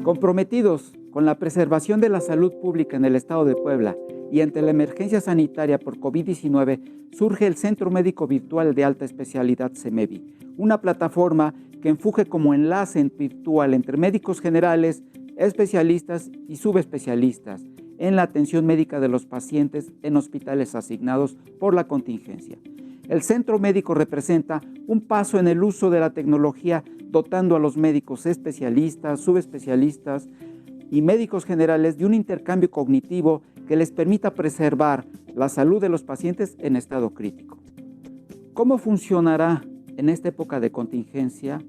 Comprometidos con la preservación de la salud pública en el Estado de Puebla y ante la emergencia sanitaria por COVID-19, surge el Centro Médico Virtual de Alta Especialidad CEMEVI, una plataforma que funge como enlace virtual entre médicos generales, especialistas y subespecialistas en la atención médica de los pacientes en hospitales asignados por la contingencia. El centro médico representa un paso en el uso de la tecnología, dotando a los médicos especialistas, subespecialistas y médicos generales de un intercambio cognitivo que les permita preservar la salud de los pacientes en estado crítico. ¿Cómo funcionará en esta época de contingencia?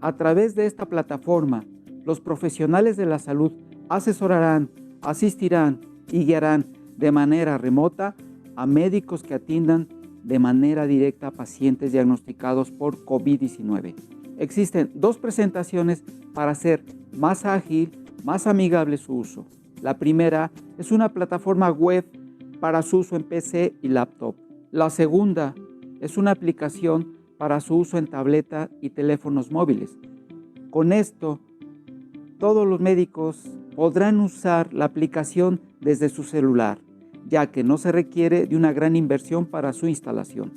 A través de esta plataforma, los profesionales de la salud asesorarán, asistirán y guiarán de manera remota a médicos que atiendan de manera directa a pacientes diagnosticados por COVID-19. Existen dos presentaciones para hacer más ágil, más amigable su uso. La primera es una plataforma web para su uso en PC y laptop. La segunda es una aplicación para su uso en tableta y teléfonos móviles. Con esto, todos los médicos podrán usar la aplicación desde su celular, ya que no se requiere de una gran inversión para su instalación.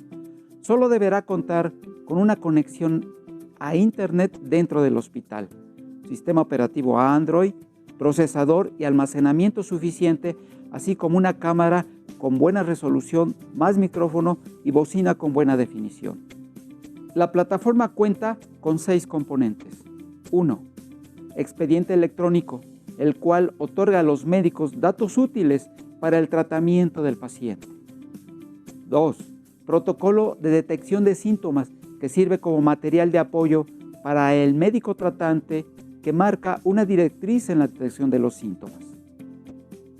Solo deberá contar con una conexión a Internet dentro del hospital, sistema operativo Android, procesador y almacenamiento suficiente, así como una cámara con buena resolución, más micrófono y bocina con buena definición. La plataforma cuenta con 6 componentes. 1. Expediente electrónico, el cual otorga a los médicos datos útiles para el tratamiento del paciente. 2. Protocolo de detección de síntomas, que sirve como material de apoyo para el médico tratante que marca una directriz en la detección de los síntomas.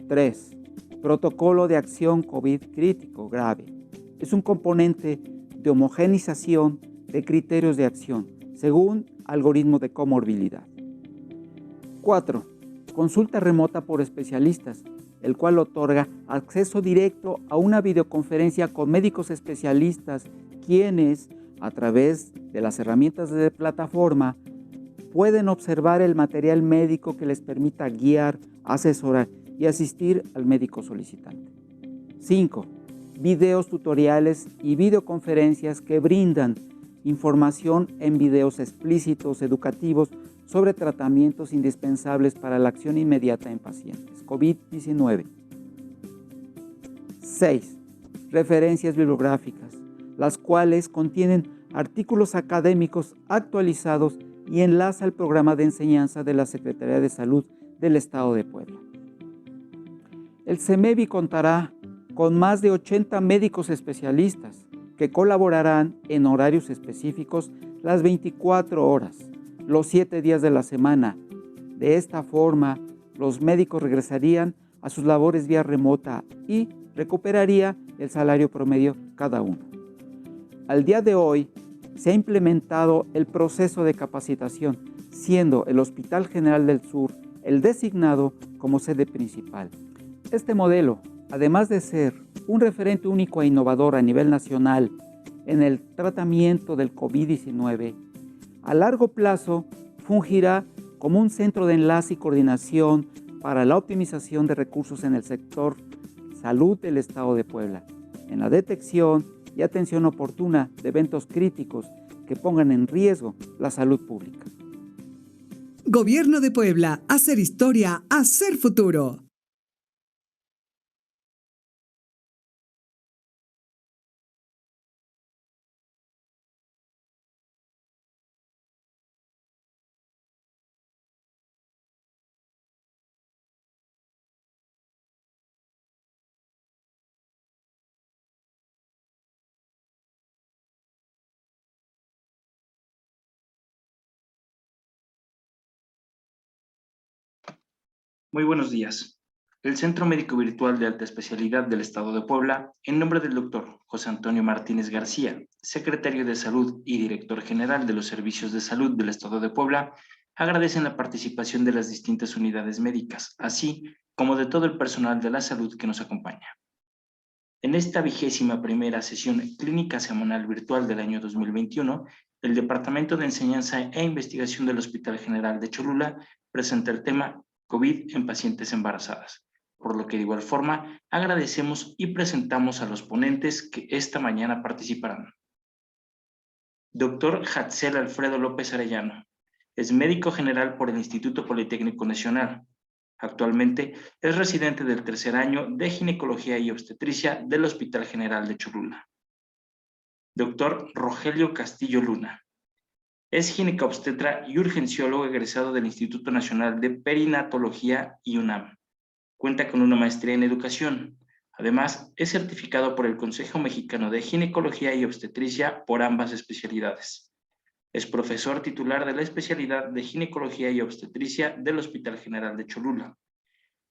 3. Protocolo de acción COVID crítico grave. Es un componente de homogenización de criterios de acción según algoritmo de comorbilidad. 4. Consulta remota por especialistas, el cual otorga acceso directo a una videoconferencia con médicos especialistas, quienes, a través de las herramientas de plataforma, pueden observar el material médico que les permita guiar, asesorar y asistir al médico solicitante. 5. Videos tutoriales y videoconferencias que brindan información en videos explícitos educativos sobre tratamientos indispensables para la acción inmediata en pacientes COVID-19. 6. Referencias bibliográficas, las cuales contienen artículos académicos actualizados y enlaza al programa de enseñanza de la Secretaría de Salud del Estado de Puebla. El CEMEVI contará con más de 80 médicos especialistas que colaborarán en horarios específicos las 24 horas, los 7 días de la semana. De esta forma, los médicos regresarían a sus labores vía remota y recuperaría el salario promedio cada uno. Al día de hoy, se ha implementado el proceso de capacitación, siendo el Hospital General del Sur el designado como sede principal. Este modelo, además de ser un referente único e innovador a nivel nacional en el tratamiento del COVID-19, a largo plazo fungirá como un centro de enlace y coordinación para la optimización de recursos en el sector salud del Estado de Puebla, en la detección y atención oportuna de eventos críticos que pongan en riesgo la salud pública. Gobierno de Puebla, hacer historia, hacer futuro. Muy buenos días. El Centro Médico Virtual de Alta Especialidad del Estado de Puebla, en nombre del doctor José Antonio Martínez García, secretario de Salud y director general de los Servicios de Salud del Estado de Puebla, agradecen la participación de las distintas unidades médicas, así como de todo el personal de la salud que nos acompaña. En esta 21ª sesión clínica semanal virtual del año 2021, el Departamento de Enseñanza e Investigación del Hospital General de Cholula presenta el tema COVID en pacientes embarazadas, por lo que de igual forma agradecemos y presentamos a los ponentes que esta mañana participarán. Doctor Hatzel Alfredo López Arellano, es médico general por el Instituto Politécnico Nacional. Actualmente es residente del tercer año de Ginecología y Obstetricia del Hospital General de Cholula. Doctor Rogelio Castillo Luna, es ginecobstetra y urgenciólogo egresado del Instituto Nacional de Perinatología y UNAM. Cuenta con una maestría en educación. Además, es certificado por el Consejo Mexicano de Ginecología y Obstetricia por ambas especialidades. Es profesor titular de la especialidad de Ginecología y Obstetricia del Hospital General de Cholula.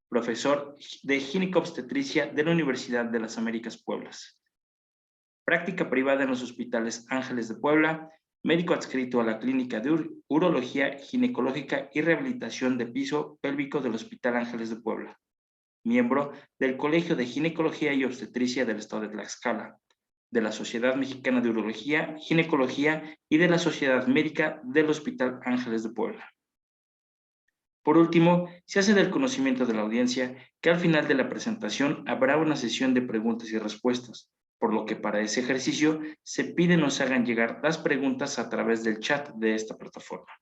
Profesor de Ginecobstetricia de la Universidad de las Américas Pueblas. Práctica privada en los hospitales Ángeles de Puebla, médico adscrito a la Clínica de Urología Ginecológica y Rehabilitación de Piso Pélvico del Hospital Ángeles de Puebla. Miembro del Colegio de Ginecología y Obstetricia del Estado de Tlaxcala, de la Sociedad Mexicana de Urología, Ginecología y de la Sociedad Médica del Hospital Ángeles de Puebla. Por último, se hace del conocimiento de la audiencia que al final de la presentación habrá una sesión de preguntas y respuestas, por lo que para ese ejercicio se pide nos hagan llegar las preguntas a través del chat de esta plataforma.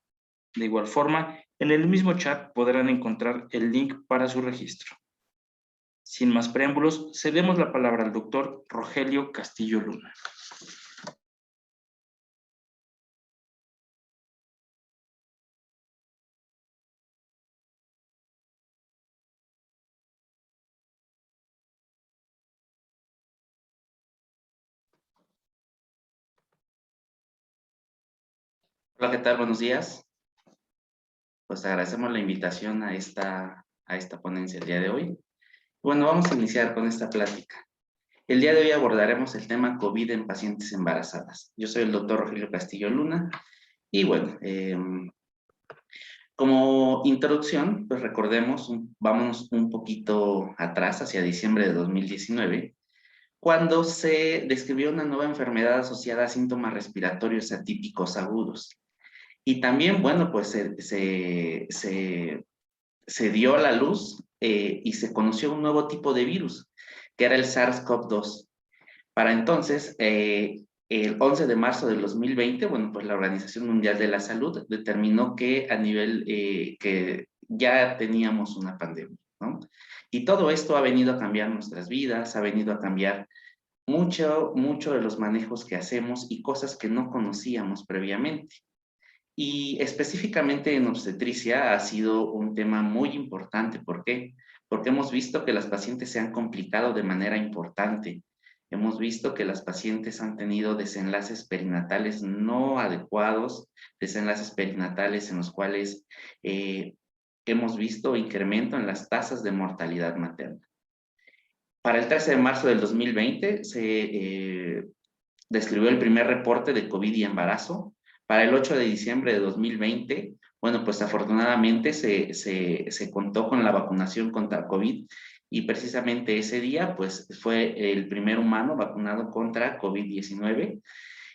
De igual forma, en el mismo chat podrán encontrar el link para su registro. Sin más preámbulos, cedemos la palabra al doctor Rogelio Castillo Luna. Hola, ¿qué tal? Buenos días. Pues agradecemos la invitación a esta ponencia el día de hoy. Bueno, vamos a iniciar con esta plática. El día de hoy abordaremos el tema COVID en pacientes embarazadas. Yo soy el doctor Rogelio Castillo Luna y bueno, como introducción, pues recordemos, vámonos un poquito atrás, hacia diciembre de 2019, cuando se describió una nueva enfermedad asociada a síntomas respiratorios atípicos agudos. Y también, bueno, pues se dio a la luz y se conoció un nuevo tipo de virus, que era el SARS-CoV-2. Para entonces, el 11 de marzo del 2020, bueno, pues la Organización Mundial de la Salud determinó que a nivel, que ya teníamos una pandemia, ¿no? Y todo esto ha venido a cambiar nuestras vidas, ha venido a cambiar mucho de los manejos que hacemos y cosas que no conocíamos previamente. Y específicamente en obstetricia ha sido un tema muy importante. ¿Por qué? Porque hemos visto que las pacientes se han complicado de manera importante. Hemos visto que las pacientes han tenido desenlaces perinatales no adecuados, desenlaces perinatales en los cuales hemos visto incremento en las tasas de mortalidad materna. Para el 13 de marzo del 2020 se describió el primer reporte de COVID y embarazo. Para el 8 de diciembre de 2020, bueno, pues afortunadamente se contó con la vacunación contra COVID y precisamente ese día, pues fue el primer humano vacunado contra COVID-19.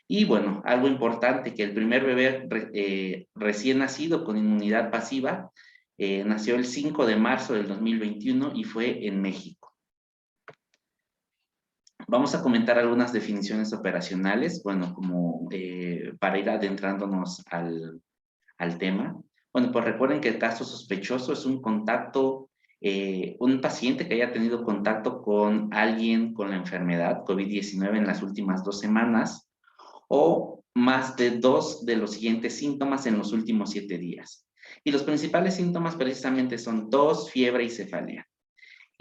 Y bueno, algo importante, que el primer bebé recién nacido con inmunidad pasiva nació el 5 de marzo del 2021 y fue en México. Vamos a comentar algunas definiciones operacionales, bueno, como para ir adentrándonos al tema. Bueno, pues recuerden que el caso sospechoso es un contacto, un paciente que haya tenido contacto con alguien con la enfermedad COVID-19 en las últimas 2 semanas o más de 2 de los siguientes síntomas en los últimos 7 días. Y los principales síntomas precisamente son tos, fiebre y cefalea.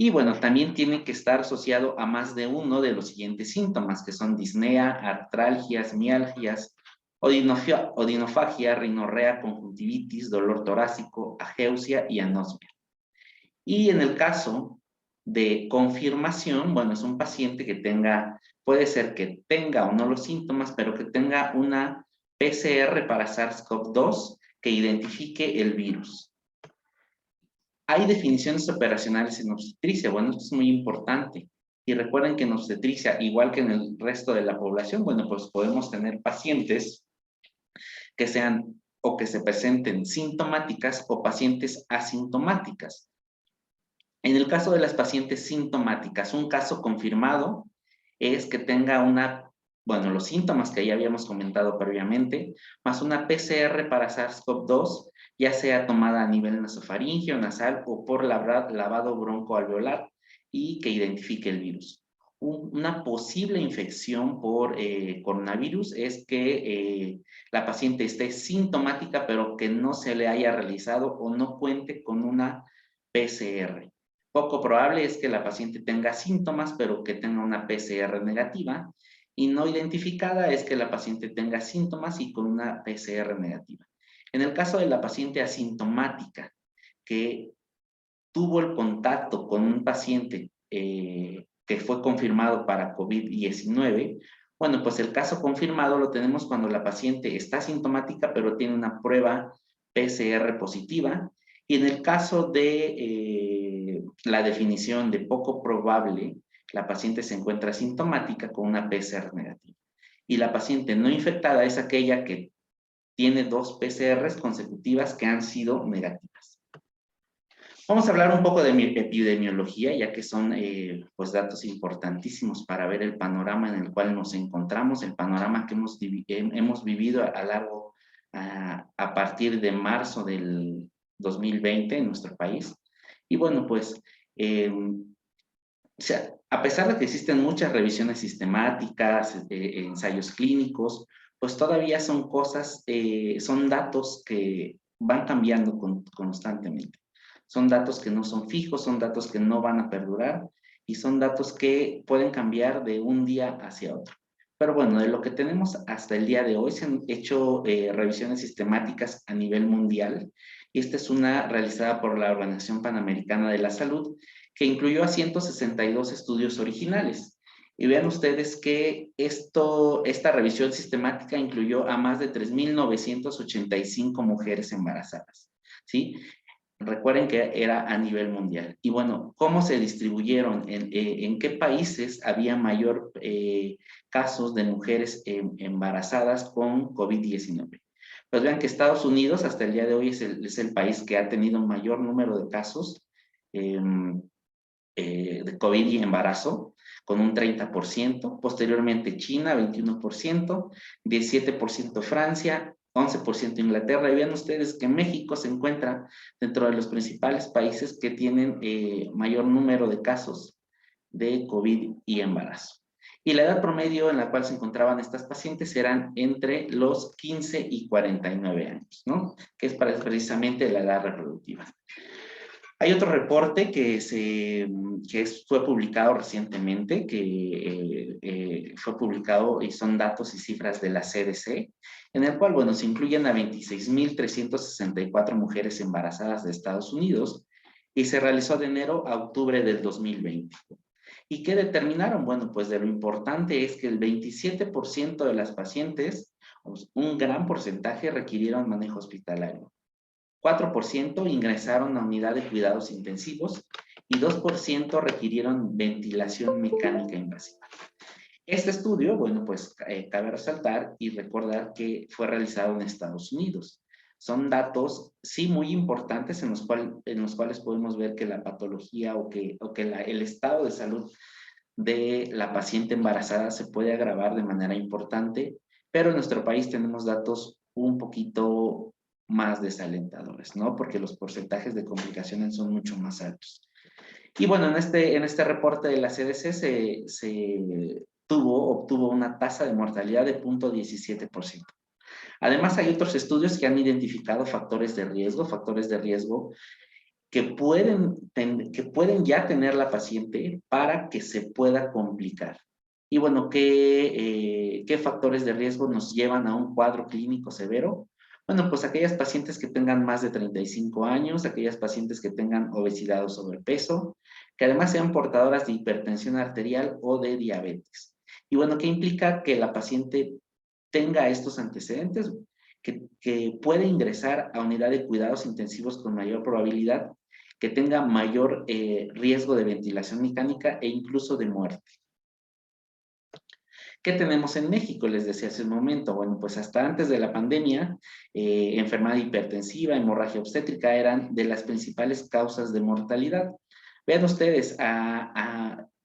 Y bueno, también tiene que estar asociado a más de uno de los siguientes síntomas, que son disnea, artralgias, mialgias, odinofagia, rinorrea, conjuntivitis, dolor torácico, ageusia y anosmia. Y en el caso de confirmación, bueno, es un paciente que tenga, puede ser que tenga o no los síntomas, pero que tenga una PCR para SARS-CoV-2 que identifique el virus. Hay definiciones operacionales en obstetricia. Bueno, esto es muy importante. Y recuerden que en obstetricia, igual que en el resto de la población, bueno, pues podemos tener pacientes que sean o que se presenten sintomáticas o pacientes asintomáticas. En el caso de las pacientes sintomáticas, un caso confirmado es que tenga los síntomas que ya habíamos comentado previamente, más una PCR para SARS-CoV-2, ya sea tomada a nivel nasofaríngeo, nasal o por lavado broncoalveolar y que identifique el virus. Una posible infección por coronavirus es que la paciente esté sintomática, pero que no se le haya realizado o no cuente con una PCR. Poco probable es que la paciente tenga síntomas, pero que tenga una PCR negativa, y no identificada es que la paciente tenga síntomas y con una PCR negativa. En el caso de la paciente asintomática, que tuvo el contacto con un paciente que fue confirmado para COVID-19, bueno, pues el caso confirmado lo tenemos cuando la paciente está asintomática, pero tiene una prueba PCR positiva. Y en el caso de la definición de poco probable, la paciente se encuentra asintomática con una PCR negativa. Y la paciente no infectada es aquella que tiene 2 PCRs consecutivas que han sido negativas. Vamos a hablar un poco de epidemiología, ya que son pues datos importantísimos para ver el panorama en el cual nos encontramos, el panorama que hemos vivido a partir de marzo del 2020 en nuestro país. Y bueno, pues, a pesar de que existen muchas revisiones sistemáticas, ensayos clínicos, pues todavía son son datos que van cambiando constantemente. Son datos que no son fijos, son datos que no van a perdurar y son datos que pueden cambiar de un día hacia otro. Pero bueno, de lo que tenemos hasta el día de hoy se han hecho revisiones sistemáticas a nivel mundial. Y esta es una realizada por la Organización Panamericana de la Salud, que incluyó a 162 estudios originales. Y vean ustedes que esta revisión sistemática incluyó a más de 3.985 mujeres embarazadas, ¿sí? Recuerden que era a nivel mundial. Y bueno, ¿cómo se distribuyeron? ¿En qué países había mayor casos de mujeres embarazadas con COVID-19? Pues vean que Estados Unidos hasta el día de hoy es el país que ha tenido mayor número de casos de COVID y embarazo, con un 30%. Posteriormente China, 21%, 17% Francia, 11% Inglaterra. Y vean ustedes que México se encuentra dentro de los principales países que tienen mayor número de casos de COVID y embarazo. Y la edad promedio en la cual se encontraban estas pacientes eran entre los 15 y 49 años, ¿no? Que es precisamente la edad reproductiva. Hay otro reporte que fue publicado recientemente, fue publicado y son datos y cifras de la CDC, en el cual, bueno, se incluyen a 26.364 mujeres embarazadas de Estados Unidos y se realizó de enero a octubre del 2020. ¿Y qué determinaron? Bueno, pues de lo importante es que el 27% de las pacientes, un gran porcentaje, requirieron manejo hospitalario. 4% ingresaron a unidad de cuidados intensivos y 2% requirieron ventilación mecánica invasiva. Este estudio, bueno, pues cabe resaltar y recordar que fue realizado en Estados Unidos. Son datos, sí, muy importantes en los cuales podemos ver que la patología o que el estado de salud de la paciente embarazada se puede agravar de manera importante, pero en nuestro país tenemos datos un poquito más desalentadores, ¿no? Porque los porcentajes de complicaciones son mucho más altos. Y bueno, en este reporte de la CDC se obtuvo una tasa de mortalidad de 0.17%. Además, hay otros estudios que han identificado factores de riesgo que pueden ya tener la paciente para que se pueda complicar. Y bueno, ¿qué factores de riesgo nos llevan a un cuadro clínico severo? Bueno, pues aquellas pacientes que tengan más de 35 años, aquellas pacientes que tengan obesidad o sobrepeso, que además sean portadoras de hipertensión arterial o de diabetes. Y bueno, ¿qué implica que la paciente tenga estos antecedentes? Que puede ingresar a unidad de cuidados intensivos con mayor probabilidad, que tenga mayor riesgo de ventilación mecánica e incluso de muerte. ¿Qué tenemos en México? Les decía hace un momento. Bueno, pues hasta antes de la pandemia, enfermedad hipertensiva, hemorragia obstétrica eran de las principales causas de mortalidad. Vean ustedes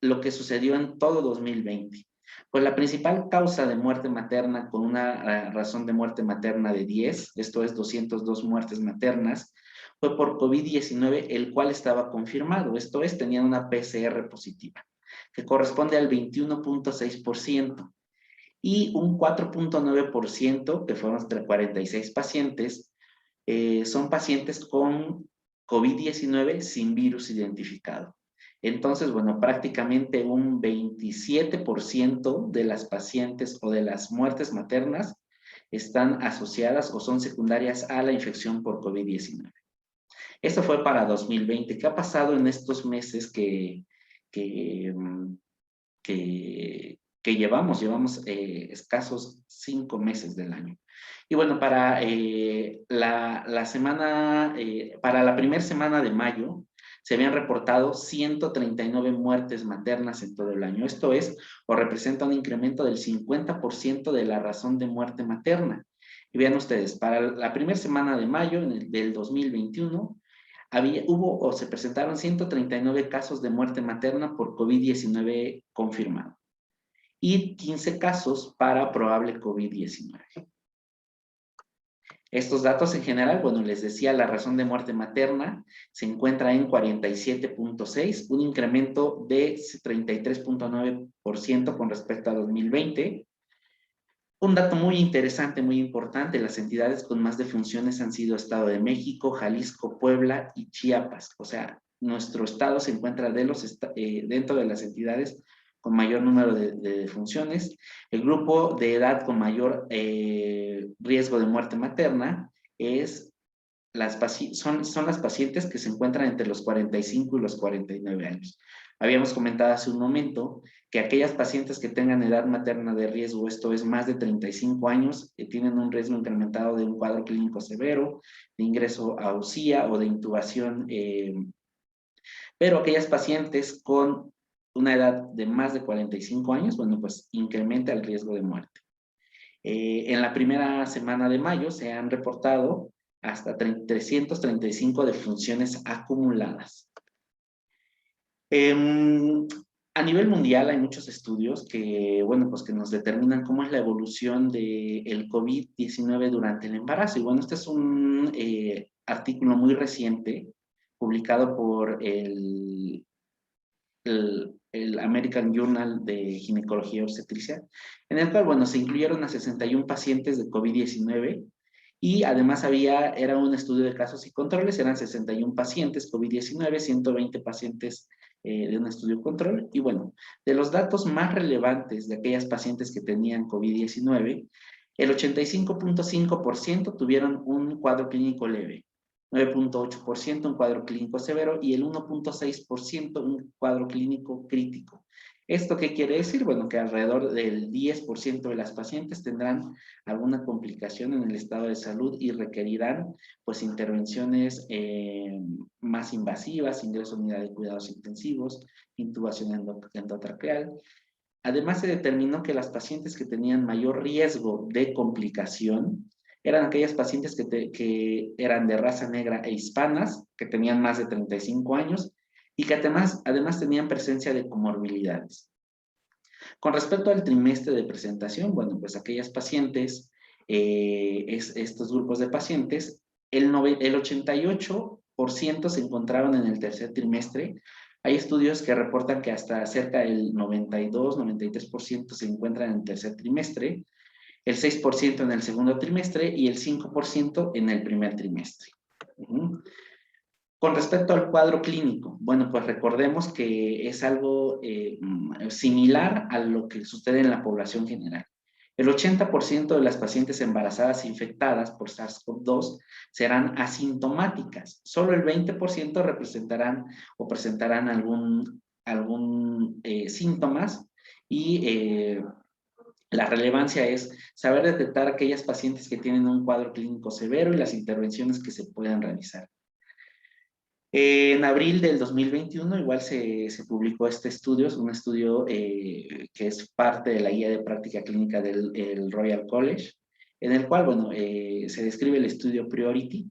lo que sucedió en todo 2020. Pues la principal causa de muerte materna, con una razón de muerte materna de 10, esto es 202 muertes maternas, fue por COVID-19, el cual estaba confirmado, esto es, tenían una PCR positiva, que corresponde al 21.6%, y un 4.9%, que fueron entre 46 pacientes, son pacientes con COVID-19 sin virus identificado. Entonces, bueno, prácticamente un 27% de las pacientes o de las muertes maternas están asociadas o son secundarias a la infección por COVID-19. Esto fue para 2020. ¿Qué ha pasado en estos meses que llevamos? Llevamos escasos 5 meses del año. Y bueno, para para la primera semana de mayo, se habían reportado 139 muertes maternas en todo el año. Esto es, o representa un incremento del 50% de la razón de muerte materna. Y vean ustedes, para la primera semana de mayo del 2021, hubo o se presentaron 139 casos de muerte materna por COVID-19 confirmado y 15 casos para probable COVID-19. Estos datos en general, bueno, les decía, la razón de muerte materna se encuentra en 47.6, un incremento de 33.9% con respecto a 2020. Un dato muy interesante, muy importante, las entidades con más defunciones han sido Estado de México, Jalisco, Puebla y Chiapas. O sea, nuestro estado se encuentra dentro de las entidades con mayor número de defunciones. El grupo de edad con mayor riesgo de muerte materna son las pacientes que se encuentran entre los 45 y los 49 años. Habíamos comentado hace un momento que aquellas pacientes que tengan edad materna de riesgo, esto es más de 35 años, tienen un riesgo incrementado de un cuadro clínico severo, de ingreso a UCIA o de intubación, pero aquellas pacientes con una edad de más de 45 años, bueno, pues incrementa el riesgo de muerte. En la primera semana de mayo se han reportado hasta 335 defunciones acumuladas. A nivel mundial hay muchos estudios que, bueno, pues que nos determinan cómo es la evolución del COVID-19 durante el embarazo. Y bueno, este es un artículo muy reciente publicado por el American Journal de Ginecología y Obstetricia, en el cual, bueno, se incluyeron a 61 pacientes de COVID-19 y además era un estudio de casos y controles, eran 61 pacientes COVID-19, 120 pacientes de un estudio control. Y bueno, de los datos más relevantes de aquellas pacientes que tenían COVID-19, el 85.5% tuvieron un cuadro clínico leve, 9.8% un cuadro clínico severo y el 1.6% un cuadro clínico crítico. ¿Esto qué quiere decir? Bueno, que alrededor del 10% de las pacientes tendrán alguna complicación en el estado de salud y requerirán pues intervenciones más invasivas, ingreso a unidad de cuidados intensivos, intubación endotraqueal. Además, se determinó que las pacientes que tenían mayor riesgo de complicación eran aquellas pacientes que eran de raza negra e hispanas, que tenían más de 35 años y que además tenían presencia de comorbilidades. Con respecto al trimestre de presentación, bueno, pues aquellas pacientes, estos grupos de pacientes, el 88% se encontraban en el tercer trimestre. Hay estudios que reportan que hasta cerca del 92-93% se encuentran en el tercer trimestre, el 6% en el segundo trimestre y el 5% en el primer trimestre. Con respecto al cuadro clínico, bueno, pues recordemos que es algo similar a lo que sucede en la población general. El 80% de las pacientes embarazadas infectadas por SARS-CoV-2 serán asintomáticas. Solo el 20% representarán o presentarán algún síntomas y la relevancia es saber detectar aquellas pacientes que tienen un cuadro clínico severo y las intervenciones que se puedan realizar. En abril del 2021 igual se publicó este estudio, es un estudio que es parte de la guía de práctica clínica del Royal College, en el cual, bueno, se describe el estudio Priority,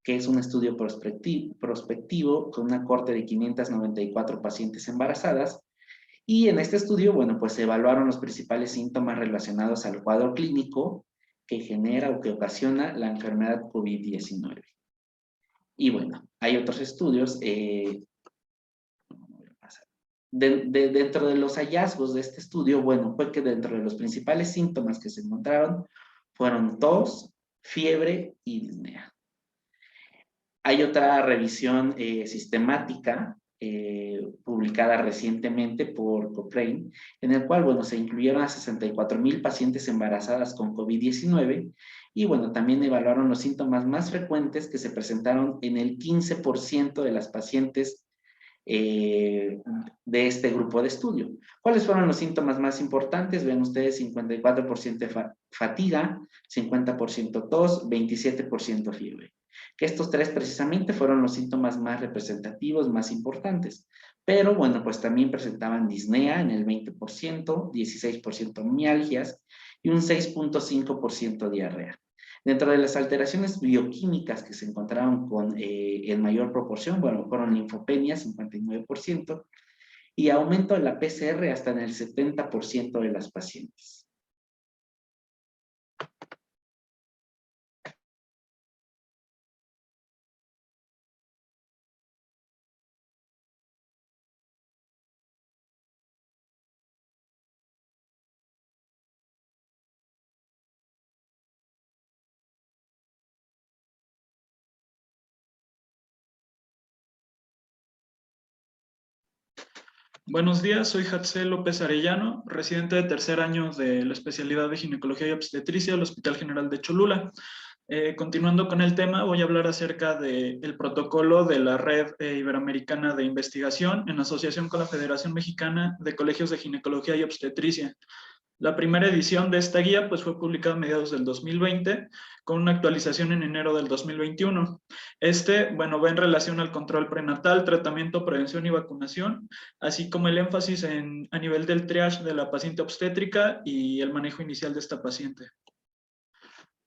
que es un estudio prospectivo con una corte de 594 pacientes embarazadas. Y en este estudio, bueno, pues se evaluaron los principales síntomas relacionados al cuadro clínico que genera o que ocasiona la enfermedad COVID-19. Y bueno, hay otros estudios. Dentro de los hallazgos de este estudio, bueno, fue que dentro de los principales síntomas que se encontraron fueron tos, fiebre y disnea. Hay otra revisión sistemática publicada recientemente por Cochrane, en el cual, bueno, se incluyeron a 64,000 pacientes embarazadas con COVID-19 y, bueno, también evaluaron los síntomas más frecuentes que se presentaron en el 15% de las pacientes de este grupo de estudio. ¿Cuáles fueron los síntomas más importantes? Ven ustedes, 54% fatiga, 50% tos, 27% fiebre. Que estos tres precisamente fueron los síntomas más representativos, más importantes. Pero bueno, pues también presentaban disnea en el 20%, 16% mialgias y un 6.5% diarrea. Dentro de las alteraciones bioquímicas que se encontraron en mayor proporción, bueno, fueron linfopenia, 59%, y aumento de la PCR hasta en el 70% de las pacientes. Buenos días, soy Hatzel López Arellano, residente de tercer año de la especialidad de ginecología y obstetricia del Hospital General de Cholula. Continuando con el tema, voy a hablar acerca del protocolo de la Red Iberoamericana de Investigación en asociación con la Federación Mexicana de Colegios de Ginecología y Obstetricia. La primera edición de esta guía pues, fue publicada a mediados del 2020, con una actualización en enero del 2021. Bueno, va en relación al control prenatal, tratamiento, prevención y vacunación, así como el énfasis a nivel del triage de la paciente obstétrica y el manejo inicial de esta paciente.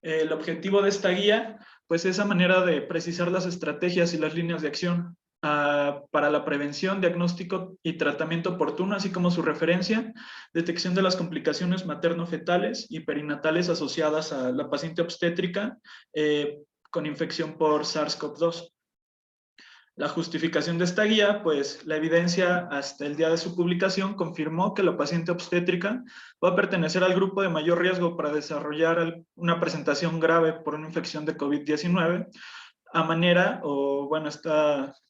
El objetivo de esta guía pues, es a manera de precisar las estrategias y las líneas de acción para la prevención, diagnóstico y tratamiento oportuno, así como su referencia, detección de las complicaciones materno-fetales y perinatales asociadas a la paciente obstétrica con infección por SARS-CoV-2. La justificación de esta guía, pues la evidencia hasta el día de su publicación confirmó que la paciente obstétrica va a pertenecer al grupo de mayor riesgo para desarrollar una presentación grave por una infección de COVID-19,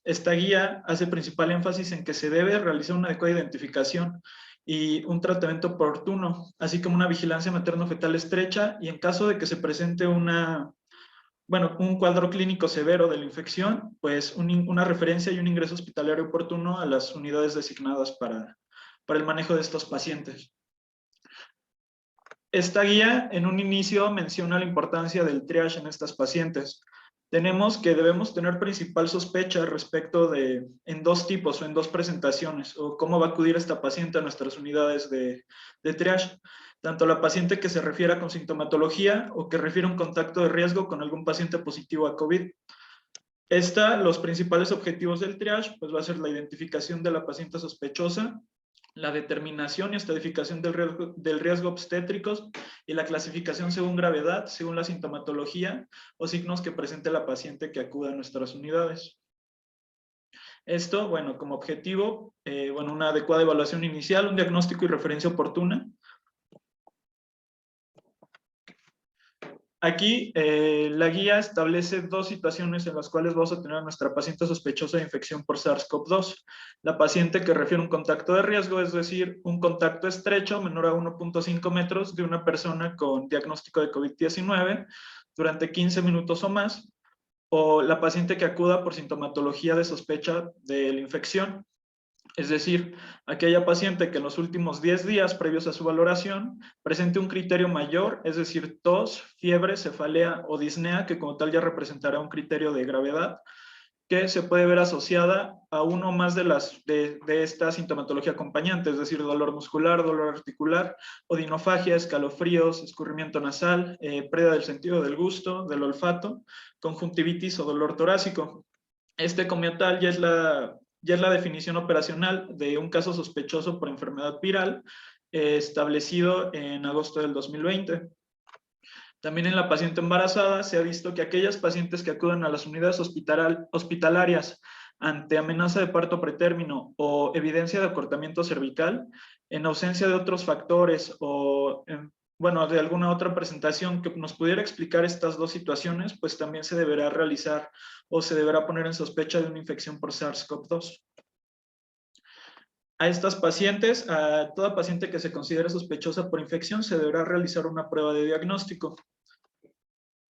esta guía hace principal énfasis en que se debe realizar una adecuada identificación y un tratamiento oportuno, así como una vigilancia materno-fetal estrecha y en caso de que se presente un cuadro clínico severo de la infección, pues una referencia y un ingreso hospitalario oportuno a las unidades designadas para el manejo de estos pacientes. Esta guía en un inicio menciona la importancia del triage en estas pacientes. Tenemos que debemos tener principal sospecha respecto en dos tipos o en dos presentaciones, o cómo va a acudir esta paciente a nuestras unidades de triage. Tanto la paciente que se refiera con sintomatología o que refiere un contacto de riesgo con algún paciente positivo a COVID. Los principales objetivos del triage, pues va a ser la identificación de la paciente sospechosa, la determinación y estadificación del riesgo obstétricos y la clasificación según gravedad, según la sintomatología o signos que presente la paciente que acuda a nuestras unidades. Esto, bueno, como objetivo, una adecuada evaluación inicial, un diagnóstico y referencia oportuna. Aquí la guía establece dos situaciones en las cuales vamos a tener a nuestra paciente sospechosa de infección por SARS-CoV-2. La paciente que refiere un contacto de riesgo, es decir, un contacto estrecho menor a 1.5 metros de una persona con diagnóstico de COVID-19 durante 15 minutos o más, o la paciente que acuda por sintomatología de sospecha de la infección. Es decir, aquella paciente que en los últimos 10 días previos a su valoración presente un criterio mayor, es decir, tos, fiebre, cefalea o disnea, que como tal ya representará un criterio de gravedad, que se puede ver asociada a uno o más de esta sintomatología acompañante, es decir, dolor muscular, dolor articular, odinofagia, escalofríos, escurrimiento nasal, pérdida del sentido del gusto, del olfato, conjuntivitis o dolor torácico. Este como tal ya es la definición operacional de un caso sospechoso por enfermedad viral establecido en agosto del 2020. También en la paciente embarazada se ha visto que aquellas pacientes que acuden a las unidades hospitalarias ante amenaza de parto pretérmino o evidencia de acortamiento cervical, en ausencia de otros factores o, bueno, de alguna otra presentación que nos pudiera explicar estas dos situaciones, pues también se deberá realizar o se deberá poner en sospecha de una infección por SARS-CoV-2. A estas pacientes, a toda paciente que se considere sospechosa por infección, se deberá realizar una prueba de diagnóstico.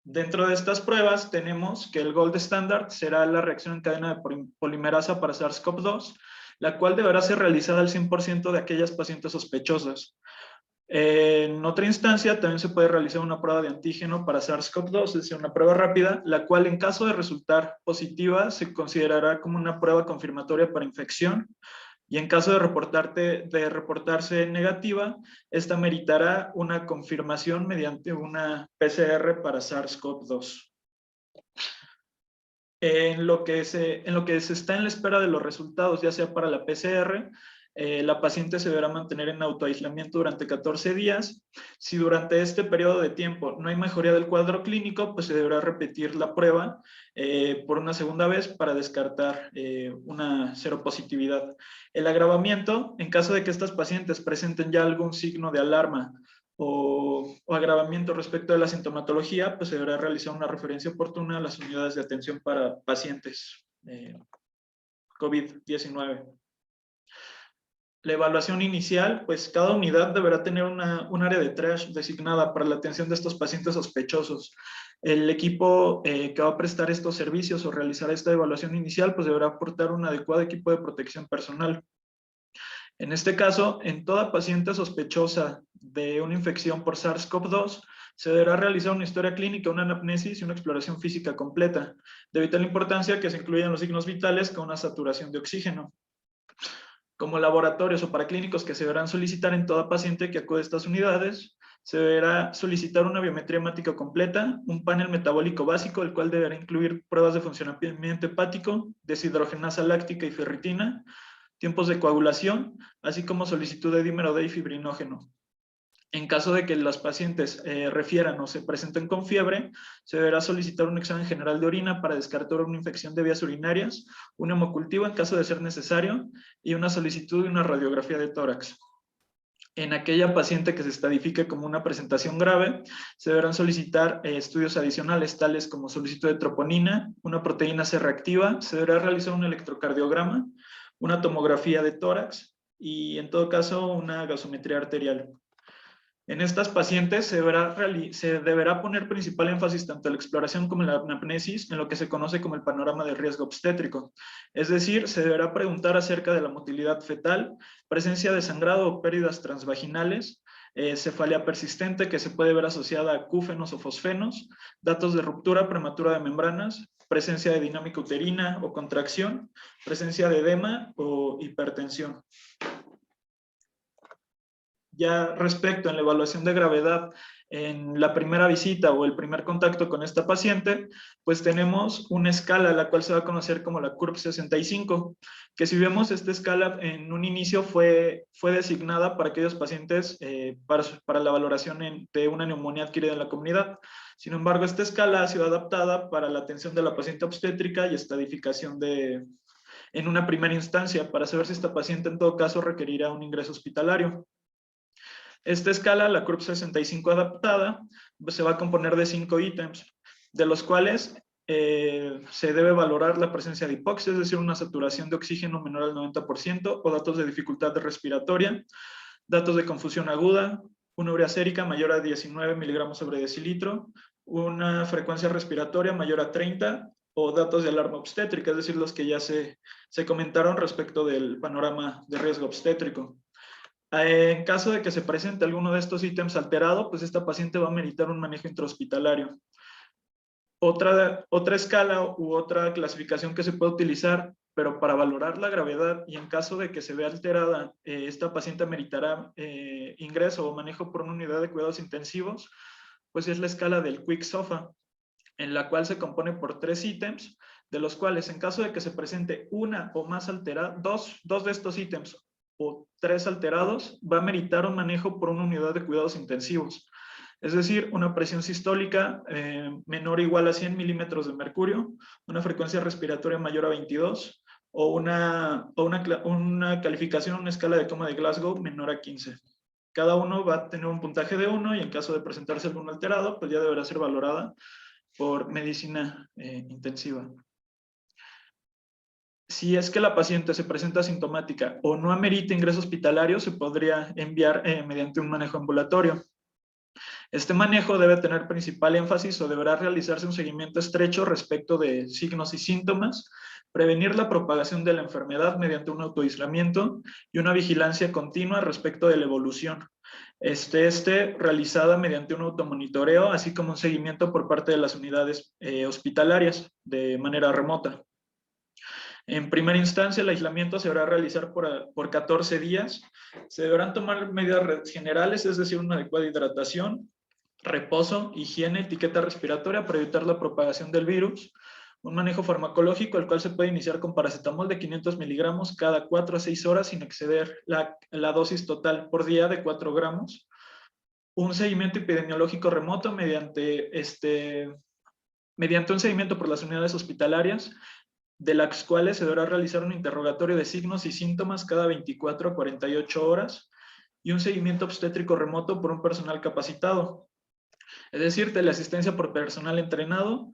Dentro de estas pruebas tenemos que el gold standard será la reacción en cadena de polimerasa para SARS-CoV-2, la cual deberá ser realizada al 100% de aquellas pacientes sospechosas. En otra instancia también se puede realizar una prueba de antígeno para SARS-CoV-2, es decir, una prueba rápida, la cual en caso de resultar positiva se considerará como una prueba confirmatoria para infección. Y en caso de reportarse negativa, esta meritará una confirmación mediante una PCR para SARS-CoV-2. En lo que se está en la espera de los resultados, ya sea para la PCR, la paciente se deberá mantener en autoaislamiento durante 14 días. Si durante este periodo de tiempo no hay mejoría del cuadro clínico, pues se deberá repetir la prueba por una segunda vez para descartar una seropositividad. El agravamiento, en caso de que estas pacientes presenten ya algún signo de alarma o agravamiento respecto de la sintomatología, pues se deberá realizar una referencia oportuna a las unidades de atención para pacientes COVID-19. La evaluación inicial, pues cada unidad deberá tener un área de triage designada para la atención de estos pacientes sospechosos. El equipo que va a prestar estos servicios o realizar esta evaluación inicial, pues deberá aportar un adecuado equipo de protección personal. En este caso, en toda paciente sospechosa de una infección por SARS-CoV-2, se deberá realizar una historia clínica, una anamnesis y una exploración física completa, de vital importancia que se incluyan los signos vitales con una saturación de oxígeno. Como laboratorios o paraclínicos que se deberán solicitar en toda paciente que acude a estas unidades, se deberá solicitar una biometría hemática completa, un panel metabólico básico, el cual deberá incluir pruebas de funcionamiento hepático, deshidrogenasa láctica y ferritina, tiempos de coagulación, así como solicitud de dímero D y fibrinógeno. En caso de que las pacientes refieran o se presenten con fiebre, se deberá solicitar un examen general de orina para descartar una infección de vías urinarias, un hemocultivo en caso de ser necesario y una solicitud de una radiografía de tórax. En aquella paciente que se estadifique como una presentación grave, se deberán solicitar estudios adicionales, tales como solicitud de troponina, una proteína C reactiva, se deberá realizar un electrocardiograma, una tomografía de tórax y, en todo caso, una gasometría arterial. En estas pacientes se deberá poner principal énfasis tanto en la exploración como en la anamnesis en lo que se conoce como el panorama de riesgo obstétrico. Es decir, se deberá preguntar acerca de la motilidad fetal, presencia de sangrado o pérdidas transvaginales, cefalia persistente que se puede ver asociada a acúfenos o fosfenos, datos de ruptura prematura de membranas, presencia de dinámica uterina o contracción, presencia de edema o hipertensión. Ya respecto en la evaluación de gravedad en la primera visita o el primer contacto con esta paciente, pues tenemos una escala, la cual se va a conocer como la CURP 65, que si vemos esta escala en un inicio fue designada para aquellos pacientes para la valoración de una neumonía adquirida en la comunidad. Sin embargo, esta escala ha sido adaptada para la atención de la paciente obstétrica y estadificación en una primera instancia para saber si esta paciente en todo caso requerirá un ingreso hospitalario. Esta escala, la CURP 65 adaptada, se va a componer de 5 ítems, de los cuales se debe valorar la presencia de hipoxia, es decir, una saturación de oxígeno menor al 90%, o datos de dificultad respiratoria, datos de confusión aguda, una urea sérica mayor a 19 miligramos sobre decilitro, una frecuencia respiratoria mayor a 30, o datos de alarma obstétrica, es decir, los que ya se comentaron respecto del panorama de riesgo obstétrico. En caso de que se presente alguno de estos ítems alterado, pues esta paciente va a meritar un manejo intrahospitalario. Otra escala u otra clasificación que se puede utilizar, pero para valorar la gravedad y en caso de que se vea alterada, esta paciente meritará ingreso o manejo por una unidad de cuidados intensivos, pues es la escala del Quick SOFA, en la cual se compone por 3 ítems, de los cuales en caso de que se presente una o más dos de estos ítems o 3 alterados, va a meritar un manejo por una unidad de cuidados intensivos. Es decir, una presión sistólica menor o igual a 100 milímetros de mercurio, una frecuencia respiratoria mayor a 22 o una calificación, una escala de coma de Glasgow menor a 15. Cada uno va a tener un puntaje de 1 y en caso de presentarse algún alterado, pues ya deberá ser valorada por medicina intensiva. Si es que la paciente se presenta asintomática o no amerita ingreso hospitalario, se podría enviar mediante un manejo ambulatorio. Este manejo debe tener principal énfasis o deberá realizarse un seguimiento estrecho respecto de signos y síntomas, prevenir la propagación de la enfermedad mediante un autoaislamiento y una vigilancia continua respecto de la evolución. Realizada mediante un automonitoreo, así como un seguimiento por parte de las unidades hospitalarias de manera remota. En primera instancia, el aislamiento se deberá realizar por 14 días. Se deberán tomar medidas generales, es decir, una adecuada hidratación, reposo, higiene, etiqueta respiratoria para evitar la propagación del virus, un manejo farmacológico, el cual se puede iniciar con paracetamol de 500 miligramos cada 4 a 6 horas sin exceder la dosis total por día de 4 gramos, un seguimiento epidemiológico remoto mediante un seguimiento por las unidades hospitalarias, de las cuales se deberá realizar un interrogatorio de signos y síntomas cada 24 a 48 horas y un seguimiento obstétrico remoto por un personal capacitado. Es decir, teleasistencia por personal entrenado,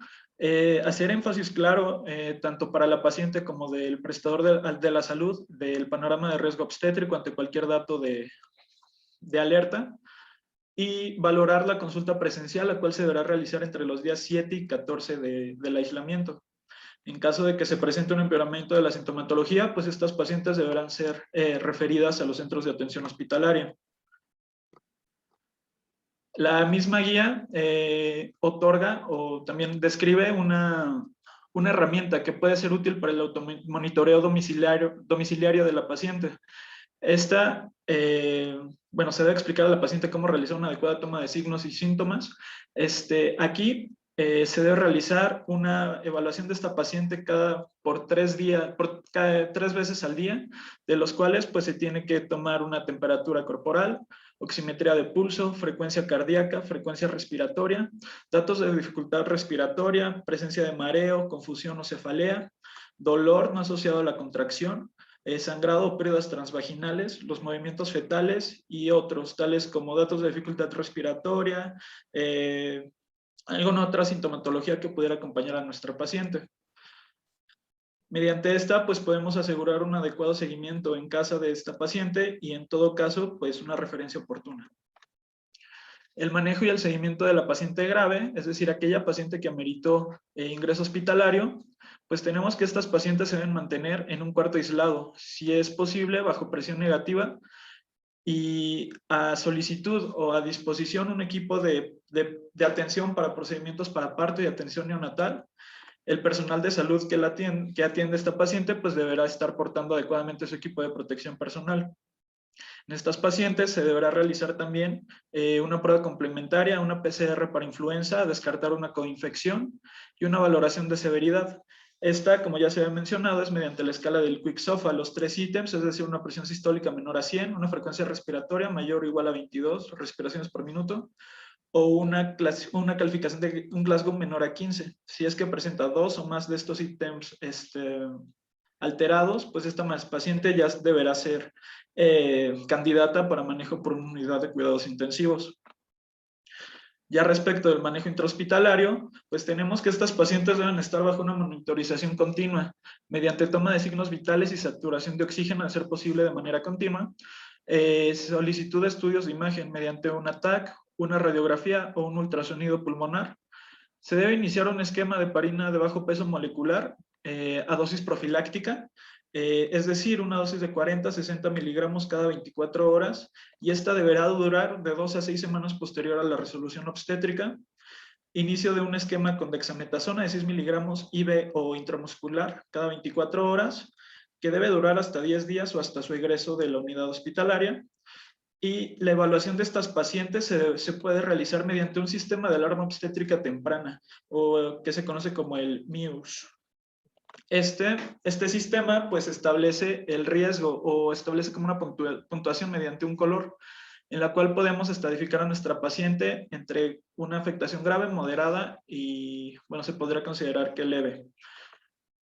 hacer énfasis claro tanto para la paciente como del prestador de la salud del panorama de riesgo obstétrico ante cualquier dato de alerta y valorar la consulta presencial, la cual se deberá realizar entre los días 7 y 14 del aislamiento. En caso de que se presente un empeoramiento de la sintomatología, pues estas pacientes deberán ser referidas a los centros de atención hospitalaria. La misma guía otorga o también describe una herramienta que puede ser útil para el automonitoreo domiciliario de la paciente. Esta, se debe explicar a la paciente cómo realizar una adecuada toma de signos y síntomas. Aquí se debe realizar una evaluación de esta paciente cada 3 veces al día, de los cuales pues se tiene que tomar una temperatura corporal, oximetría de pulso, frecuencia cardíaca, frecuencia respiratoria, datos de dificultad respiratoria, presencia de mareo, confusión o cefalea, dolor no asociado a la contracción, sangrado o pérdidas transvaginales, los movimientos fetales y otros, tales como datos de dificultad respiratoria, alguna otra sintomatología que pudiera acompañar a nuestra paciente. Mediante esta, pues podemos asegurar un adecuado seguimiento en casa de esta paciente y en todo caso, pues una referencia oportuna. El manejo y el seguimiento de la paciente grave, es decir, aquella paciente que ameritó ingreso hospitalario, pues tenemos que estas pacientes se deben mantener en un cuarto aislado, si es posible, bajo presión negativa, y a solicitud o a disposición un equipo de atención para procedimientos para parto y atención neonatal. El personal de salud que atiende a esta paciente pues deberá estar portando adecuadamente su equipo de protección personal. En estas pacientes se deberá realizar también una prueba complementaria, una PCR para influenza, descartar una coinfección y una valoración de severidad. Esta, como ya se había mencionado, es mediante la escala del Quick SOFA, los 3 ítems, es decir, una presión sistólica menor a 100, una frecuencia respiratoria mayor o igual a 22 respiraciones por minuto, o una calificación de un Glasgow menor a 15. Si es que presenta 2 o más de estos ítems alterados, pues esta paciente ya deberá ser candidata para manejo por una unidad de cuidados intensivos. Ya respecto del manejo intrahospitalario, pues tenemos que estas pacientes deben estar bajo una monitorización continua, mediante toma de signos vitales y saturación de oxígeno, a ser posible de manera continua, solicitud de estudios de imagen mediante un TAC, una radiografía o un ultrasonido pulmonar. Se debe iniciar un esquema de heparina de bajo peso molecular a dosis profiláctica, es decir, una dosis de 40 a 60 miligramos cada 24 horas, y esta deberá durar de 2 a 6 semanas posterior a la resolución obstétrica. inicio de un esquema con dexametasona de 6 miligramos IV o intramuscular cada 24 horas, que debe durar hasta 10 días o hasta su egreso de la unidad hospitalaria. Y la evaluación de estas pacientes se puede realizar mediante un sistema de alarma obstétrica temprana, o que se conoce como el MIUS. Este sistema pues establece el riesgo o establece como una puntuación mediante un color, en la cual podemos estratificar a nuestra paciente entre una afectación grave, moderada y, bueno, se podría considerar que leve.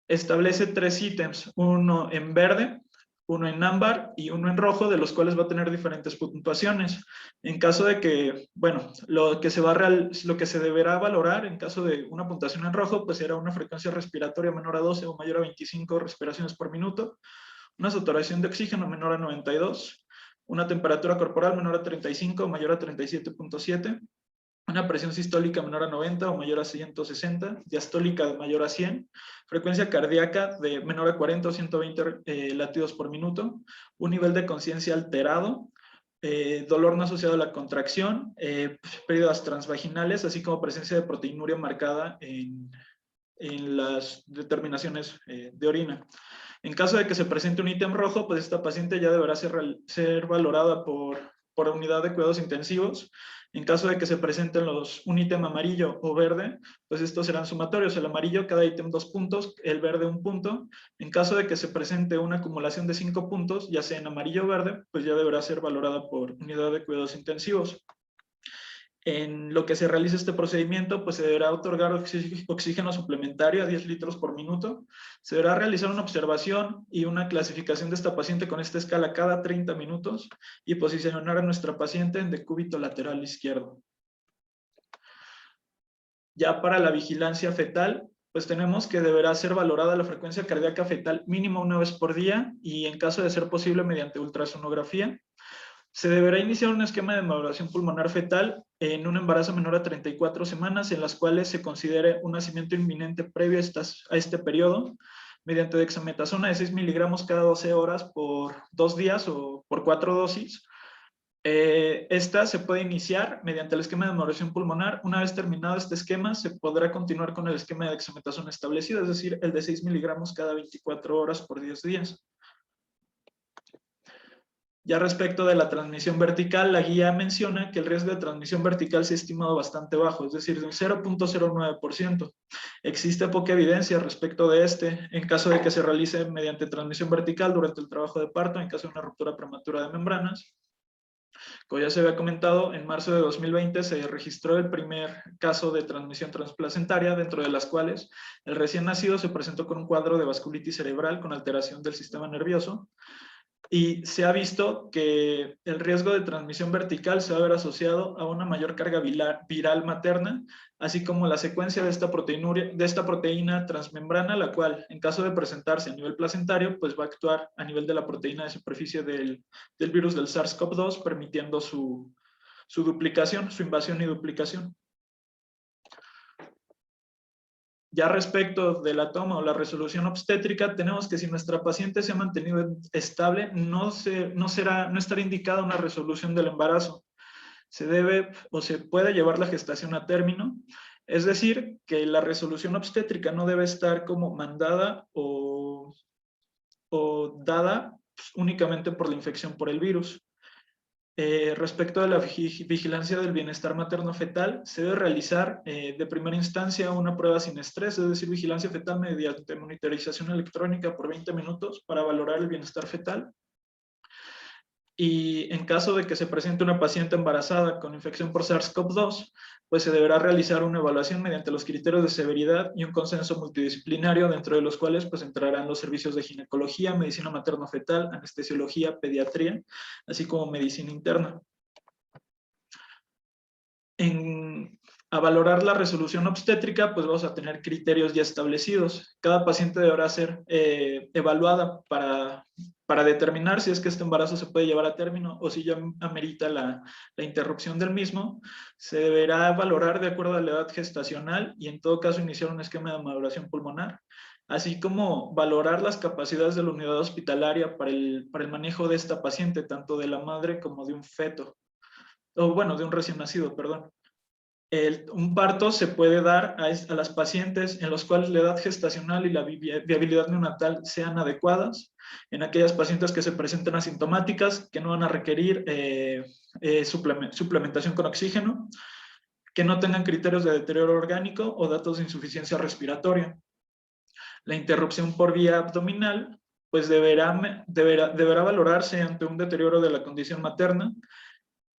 Establece 3 ítems, uno en verde, uno en ámbar y uno en rojo, de los cuales va a tener diferentes puntuaciones. En caso de que, bueno, lo que se deberá valorar en caso de una puntuación en rojo, pues será una frecuencia respiratoria menor a 12 o mayor a 25 respiraciones por minuto, una saturación de oxígeno menor a 92, una temperatura corporal menor a 35 o mayor a 37.7, una presión sistólica menor a 90 o mayor a 160, diastólica mayor a 100, frecuencia cardíaca de menor a 40 o 120 latidos por minuto, un nivel de conciencia alterado, dolor no asociado a la contracción, pérdidas transvaginales, así como presencia de proteinuria marcada en las determinaciones de orina. En caso de que se presente un ítem rojo, pues esta paciente ya deberá ser valorada por unidad de cuidados intensivos. En caso de que se presenten un ítem amarillo o verde, pues estos serán sumatorios. El amarillo, cada ítem 2 puntos, el verde 1 punto. En caso de que se presente una acumulación de 5 puntos, ya sea en amarillo o verde, pues ya deberá ser valorada por unidad de cuidados intensivos. En lo que se realiza este procedimiento, pues se deberá otorgar oxígeno suplementario a 10 litros por minuto. Se deberá realizar una observación y una clasificación de esta paciente con esta escala cada 30 minutos y posicionar a nuestra paciente en decúbito lateral izquierdo. Ya para la vigilancia fetal, pues tenemos que deberá ser valorada la frecuencia cardíaca fetal mínimo una vez por día y en caso de ser posible mediante ultrasonografía. Se deberá iniciar un esquema de evaluación pulmonar fetal en un embarazo menor a 34 semanas, en las cuales se considere un nacimiento inminente previo a este periodo, mediante dexametasona de 6 miligramos cada 12 horas por 2 días o por 4 dosis. Esta se puede iniciar mediante el esquema de evaluación pulmonar. Una vez terminado este esquema, se podrá continuar con el esquema de dexametasona establecido, es decir, el de 6 miligramos cada 24 horas por 10 días. Ya respecto de la transmisión vertical, la guía menciona que el riesgo de transmisión vertical se ha estimado bastante bajo, es decir, de un 0.09%. Existe poca evidencia respecto de este, en caso de que se realice mediante transmisión vertical durante el trabajo de parto, en caso de una ruptura prematura de membranas. Como ya se había comentado, en marzo de 2020 se registró el primer caso de transmisión transplacentaria, dentro de las cuales el recién nacido se presentó con un cuadro de vasculitis cerebral con alteración del sistema nervioso. Y se ha visto que el riesgo de transmisión vertical se va a ver asociado a una mayor carga viral materna, así como la secuencia de esta proteína transmembrana, la cual, en caso de presentarse a nivel placentario, pues va a actuar a nivel de la proteína de superficie del virus del SARS-CoV-2, permitiendo su duplicación, su invasión y duplicación. Ya respecto de la toma o la resolución obstétrica, tenemos que si nuestra paciente se ha mantenido estable, no estará indicada una resolución del embarazo. Se debe o se puede llevar la gestación a término, es decir, que la resolución obstétrica no debe estar como mandada o dada únicamente por la infección por el virus. Respecto a la vigilancia del bienestar materno-fetal, se debe realizar de primera instancia una prueba sin estrés, es decir, vigilancia fetal mediante monitorización electrónica por 20 minutos para valorar el bienestar fetal. Y en caso de que se presente una paciente embarazada con infección por SARS-CoV-2, pues se deberá realizar una evaluación mediante los criterios de severidad y un consenso multidisciplinario, dentro de los cuales pues entrarán los servicios de ginecología, medicina materno-fetal, anestesiología, pediatría, así como medicina interna. A valorar la resolución obstétrica, pues vamos a tener criterios ya establecidos. Cada paciente deberá ser evaluada para determinar si es que este embarazo se puede llevar a término o si ya amerita la interrupción del mismo. Se deberá valorar de acuerdo a la edad gestacional y en todo caso iniciar un esquema de maduración pulmonar, así como valorar las capacidades de la unidad hospitalaria para el manejo de esta paciente, tanto de la madre como de un feto, o bueno, de un recién nacido, perdón. Un parto se puede dar a las pacientes en los cuales la edad gestacional y la viabilidad neonatal sean adecuadas, en aquellas pacientes que se presenten asintomáticas, que no van a requerir suplementación con oxígeno, que no tengan criterios de deterioro orgánico o datos de insuficiencia respiratoria. La interrupción por vía abdominal pues deberá valorarse ante un deterioro de la condición materna,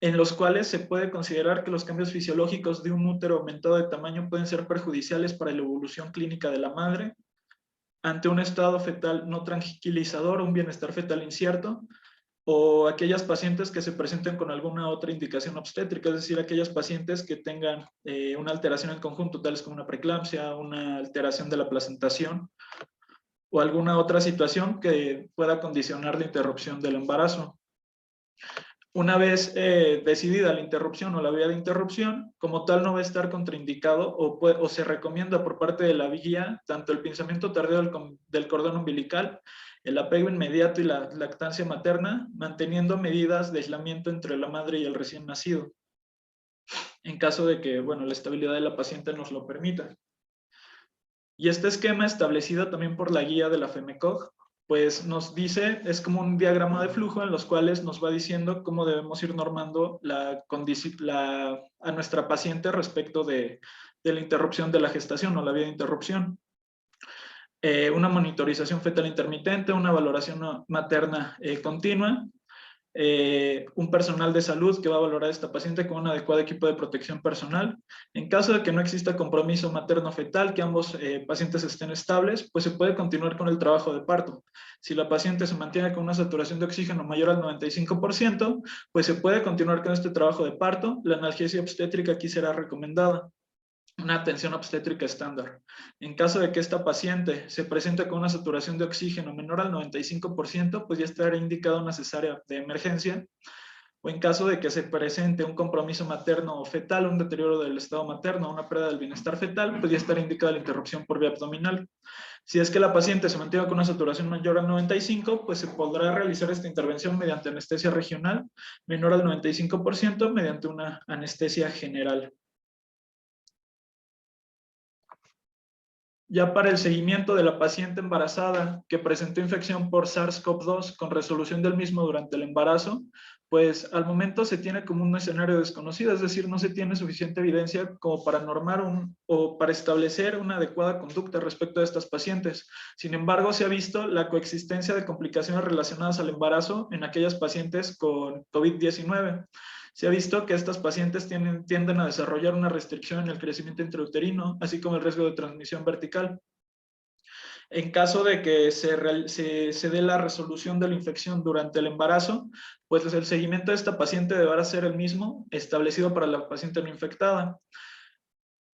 en los cuales se puede considerar que los cambios fisiológicos de un útero aumentado de tamaño pueden ser perjudiciales para la evolución clínica de la madre, ante un estado fetal no tranquilizador o un bienestar fetal incierto, o aquellas pacientes que se presenten con alguna otra indicación obstétrica, es decir, aquellas pacientes que tengan una alteración en conjunto, tales como una preeclampsia, una alteración de la placentación, o alguna otra situación que pueda condicionar la interrupción del embarazo. Una vez decidida la interrupción o la vía de interrupción, como tal no va a estar contraindicado o se recomienda por parte de la guía tanto el pinzamiento tardío del cordón umbilical, el apego inmediato y la lactancia materna, manteniendo medidas de aislamiento entre la madre y el recién nacido, en caso de que, bueno, la estabilidad de la paciente nos lo permita. Y este esquema establecido también por la guía de la FEMECOG, pues nos dice, es como un diagrama de flujo en los cuales nos va diciendo cómo debemos ir normando a nuestra paciente respecto de la interrupción de la gestación o la vía de interrupción. Una monitorización fetal intermitente, una valoración materna continua, un personal de salud que va a valorar a esta paciente con un adecuado equipo de protección personal. En caso de que no exista compromiso materno-fetal, que ambos pacientes estén estables, pues se puede continuar con el trabajo de parto. Si la paciente se mantiene con una saturación de oxígeno mayor al 95%, pues se puede continuar con este trabajo de parto. La analgesia obstétrica aquí será recomendada. Una atención obstétrica estándar. En caso de que esta paciente se presente con una saturación de oxígeno menor al 95%, pues ya estará indicada una cesárea de emergencia. O en caso de que se presente un compromiso materno o fetal, un deterioro del estado materno, una pérdida del bienestar fetal, pues ya estará indicada la interrupción por vía abdominal. Si es que la paciente se mantiene con una saturación mayor al 95, pues se podrá realizar esta intervención mediante anestesia regional menor al 95% mediante una anestesia general. Ya para el seguimiento de la paciente embarazada que presentó infección por SARS-CoV-2 con resolución del mismo durante el embarazo, pues al momento se tiene como un escenario desconocido, es decir, no se tiene suficiente evidencia como para normar o para establecer una adecuada conducta respecto a estas pacientes. Sin embargo, se ha visto la coexistencia de complicaciones relacionadas al embarazo en aquellas pacientes con COVID-19. Se ha visto que estas pacientes tienden a desarrollar una restricción en el crecimiento intrauterino, así como el riesgo de transmisión vertical. En caso de que se dé la resolución de la infección durante el embarazo, pues el seguimiento de esta paciente deberá ser el mismo establecido para la paciente no infectada.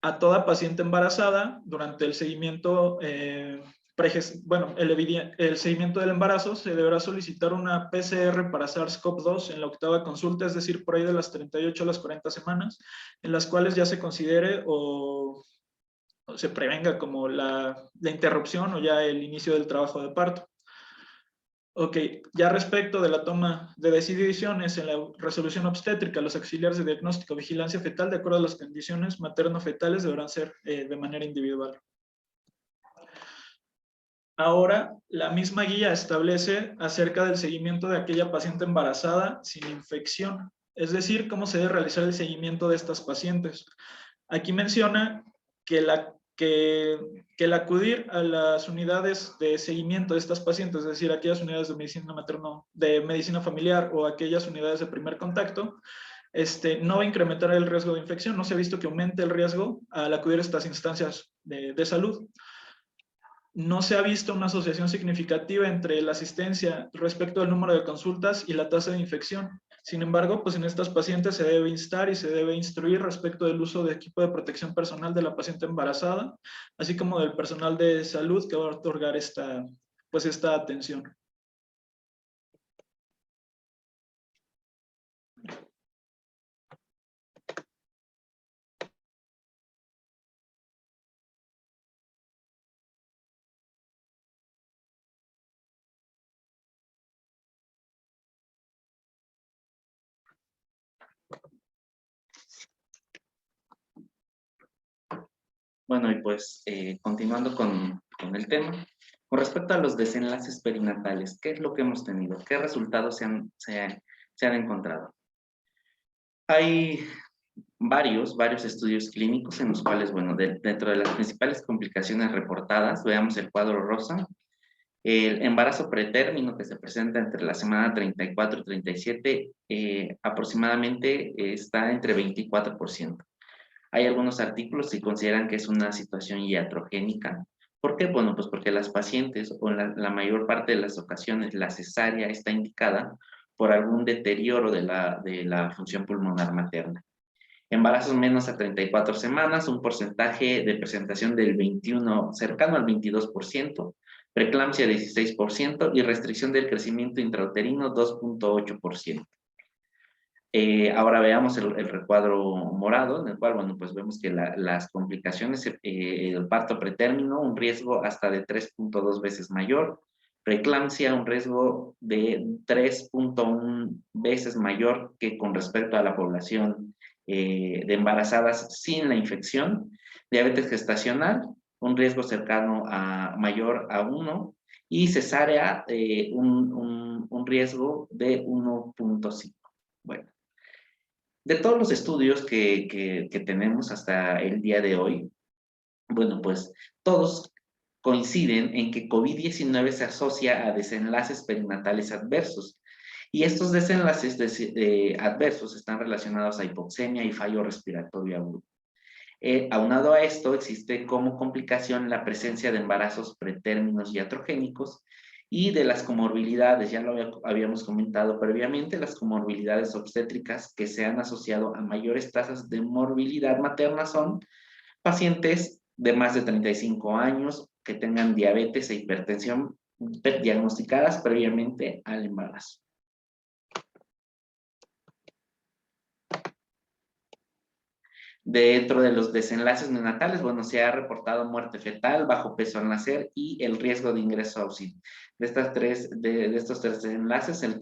A toda paciente embarazada, durante el seguimiento el seguimiento del embarazo se deberá solicitar una PCR para SARS-CoV-2 en la octava consulta, es decir, por ahí de las 38 a las 40 semanas, en las cuales ya se considere o se prevenga como la interrupción o ya el inicio del trabajo de parto. Ok, ya respecto de la toma de decisiones en la resolución obstétrica, los auxiliares de diagnóstico, vigilancia fetal, de acuerdo a las condiciones materno-fetales, deberán ser de manera individual. Ahora, la misma guía establece acerca del seguimiento de aquella paciente embarazada sin infección, es decir, cómo se debe realizar el seguimiento de estas pacientes. Aquí menciona que el acudir a las unidades de seguimiento de estas pacientes, es decir, aquellas unidades de medicina de medicina familiar o aquellas unidades de primer contacto, no va a incrementar el riesgo de infección. No se ha visto que aumente el riesgo al acudir a estas instancias de salud. No se ha visto una asociación significativa entre la asistencia respecto al número de consultas y la tasa de infección. Sin embargo, pues en estas pacientes se debe instar y se debe instruir respecto del uso de equipo de protección personal de la paciente embarazada, así como del personal de salud que va a otorgar esta atención. Bueno, y pues continuando con el tema, con respecto a los desenlaces perinatales, ¿qué es lo que hemos tenido? ¿Qué resultados se han encontrado? Hay varios estudios clínicos en los cuales, bueno, dentro de las principales complicaciones reportadas, veamos el cuadro rosa, el embarazo pretérmino que se presenta entre la semana 34 y 37 aproximadamente está entre 24%. Hay algunos artículos que consideran que es una situación iatrogénica. ¿Por qué? Bueno, pues porque las pacientes, o la mayor parte de las ocasiones, la cesárea está indicada por algún deterioro de la función pulmonar materna. Embarazos menos a 34 semanas, un porcentaje de presentación del 21, cercano al 22%, preeclampsia 16% y restricción del crecimiento intrauterino 2.8%. Ahora veamos el recuadro morado, en el cual, bueno, pues vemos que las complicaciones, el parto pretérmino, un riesgo hasta de 3.2 veces mayor, preeclampsia, un riesgo de 3.1 veces mayor que con respecto a la población de embarazadas sin la infección, diabetes gestacional, un riesgo cercano a mayor a 1, y cesárea, un riesgo de 1.5. Bueno. De todos los estudios que tenemos hasta el día de hoy, bueno, pues todos coinciden en que COVID-19 se asocia a desenlaces perinatales adversos. Y estos desenlaces adversos están relacionados a hipoxemia y fallo respiratorio agudo. Aunado a esto, existe como complicación la presencia de embarazos pretérminos iatrogénicos y de las comorbilidades, ya lo habíamos comentado previamente, las comorbilidades obstétricas que se han asociado a mayores tasas de morbilidad materna son pacientes de más de 35 años que tengan diabetes e hipertensión diagnosticadas previamente al embarazo. Dentro de los desenlaces neonatales, bueno, se ha reportado muerte fetal, bajo peso al nacer y el riesgo de ingreso a auxilio. De estos tres desenlaces, el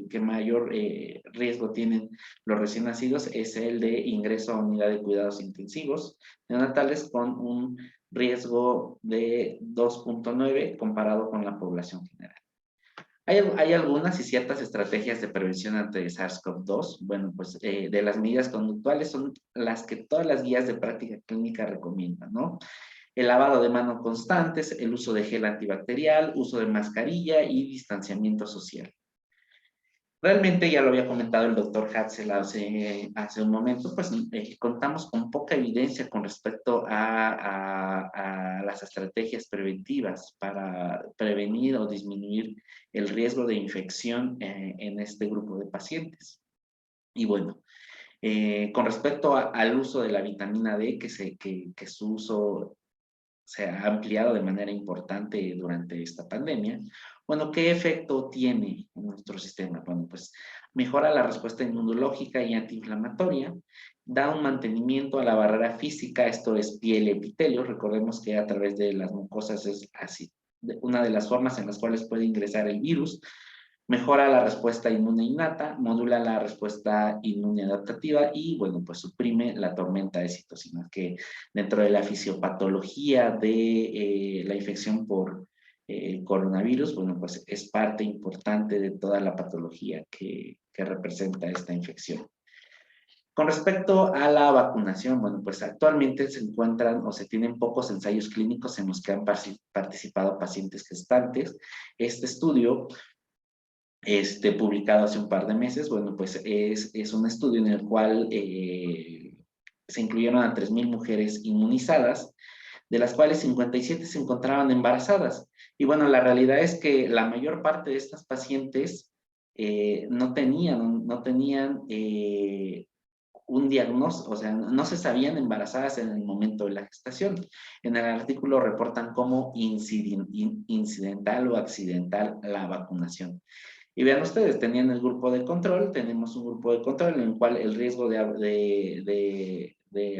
que mayor riesgo tienen los recién nacidos es el de ingreso a unidad de cuidados intensivos neonatales, con un riesgo de 2.9 comparado con la población general. Hay algunas y ciertas estrategias de prevención ante SARS-CoV-2. Bueno, pues de las medidas conductuales son las que todas las guías de práctica clínica recomiendan, ¿no? El lavado de manos constantes, el uso de gel antibacterial, uso de mascarilla y distanciamiento social. Realmente, ya lo había comentado el doctor Hatzel hace un momento, pues contamos con poca evidencia con respecto a las estrategias preventivas para prevenir o disminuir el riesgo de infección en este grupo de pacientes. Y bueno, con respecto al uso de la vitamina D, que su uso se ha ampliado de manera importante durante esta pandemia. Bueno, ¿qué efecto tiene en nuestro sistema? Bueno, pues mejora la respuesta inmunológica y antiinflamatoria, da un mantenimiento a la barrera física, esto es piel y epitelio. Recordemos que a través de las mucosas es así, una de las formas en las cuales puede ingresar el virus. Mejora la respuesta inmune innata, modula la respuesta inmune adaptativa y, bueno, pues suprime la tormenta de citocinas, que dentro de la fisiopatología de la infección por coronavirus, bueno, pues es parte importante de toda la patología que representa esta infección. Con respecto a la vacunación, bueno, pues actualmente se encuentran o se tienen pocos ensayos clínicos en los que han participado pacientes gestantes. Este estudio publicado hace un par de meses, bueno, pues es un estudio en el cual se incluyeron a 3,000 mujeres inmunizadas, de las cuales 57 se encontraban embarazadas. Y bueno, la realidad es que la mayor parte de estas pacientes no tenían un diagnóstico, o sea, no se sabían embarazadas en el momento de la gestación. En el artículo reportan como incidental o accidental la vacunación. Y vean ustedes, tenían el grupo de control, tenemos un grupo de control en el cual el riesgo de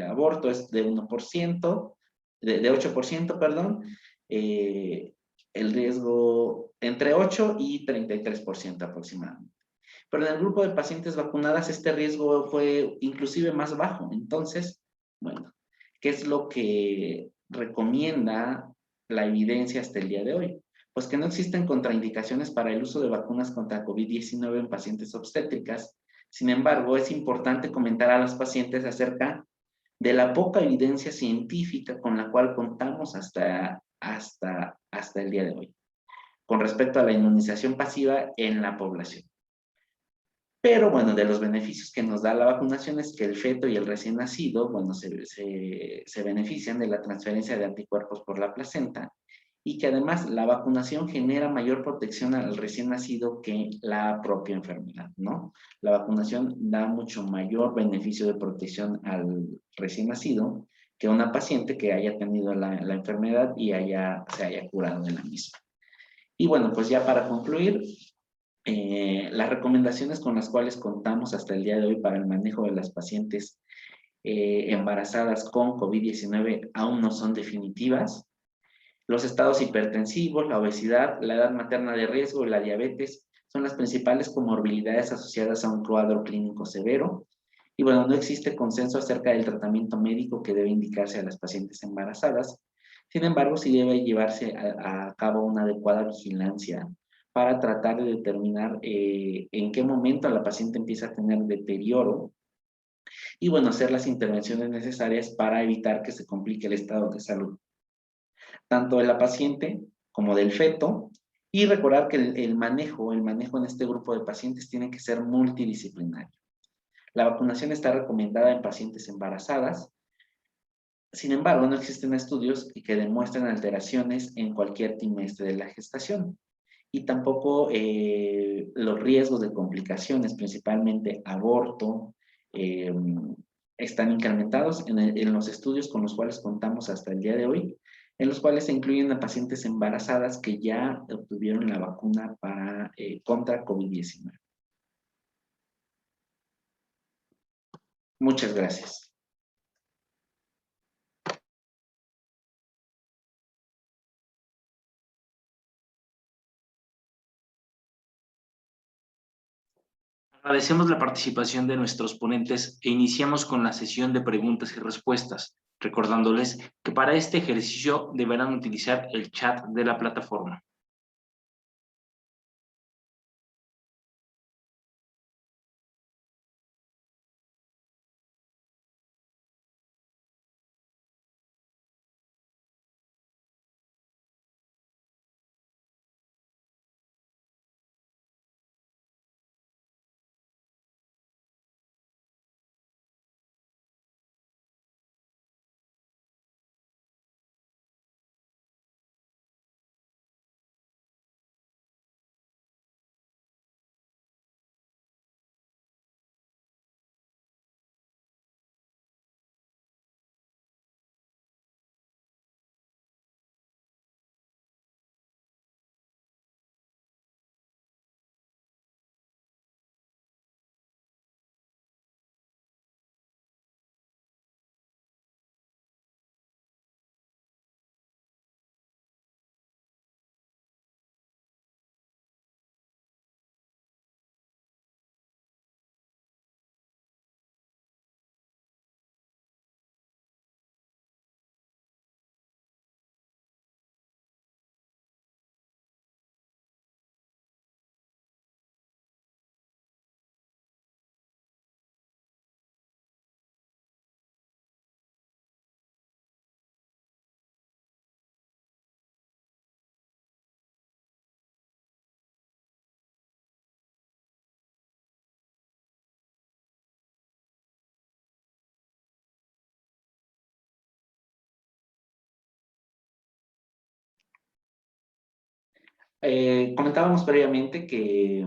aborto es de 1%, de 8%, perdón, el riesgo entre 8 y 33% aproximadamente. Pero en el grupo de pacientes vacunadas este riesgo fue inclusive más bajo. Entonces, bueno, ¿qué es lo que recomienda la evidencia hasta el día de hoy? Pues que no existen contraindicaciones para el uso de vacunas contra COVID-19 en pacientes obstétricas. Sin embargo, es importante comentar a las pacientes acerca de la poca evidencia científica con la cual contamos hasta el día de hoy, con respecto a la inmunización pasiva en la población. Pero bueno, de los beneficios que nos da la vacunación es que el feto y el recién nacido, bueno, se benefician de la transferencia de anticuerpos por la placenta, y que además la vacunación genera mayor protección al recién nacido que la propia enfermedad, ¿no? La vacunación da mucho mayor beneficio de protección al recién nacido que una paciente que haya tenido la enfermedad y se haya curado de la misma. Y bueno, pues ya para concluir, las recomendaciones con las cuales contamos hasta el día de hoy para el manejo de las pacientes embarazadas con COVID-19 aún no son definitivas. Los estados hipertensivos, la obesidad, la edad materna de riesgo y la diabetes son las principales comorbilidades asociadas a un cuadro clínico severo. Y bueno, no existe consenso acerca del tratamiento médico que debe indicarse a las pacientes embarazadas. Sin embargo, sí debe llevarse a cabo una adecuada vigilancia para tratar de determinar en qué momento la paciente empieza a tener deterioro y bueno, hacer las intervenciones necesarias para evitar que se complique el estado de salud tanto de la paciente como del feto, y recordar que el manejo en este grupo de pacientes tiene que ser multidisciplinario. La vacunación está recomendada en pacientes embarazadas. Sin embargo, no existen estudios que demuestren alteraciones en cualquier trimestre de la gestación. Y tampoco los riesgos de complicaciones, principalmente aborto, están incrementados en los estudios con los cuales contamos hasta el día de hoy, en los cuales se incluyen a pacientes embarazadas que ya obtuvieron la vacuna contra COVID-19. Muchas gracias. Agradecemos la participación de nuestros ponentes e iniciamos con la sesión de preguntas y respuestas, recordándoles que para este ejercicio deberán utilizar el chat de la plataforma. Comentábamos previamente que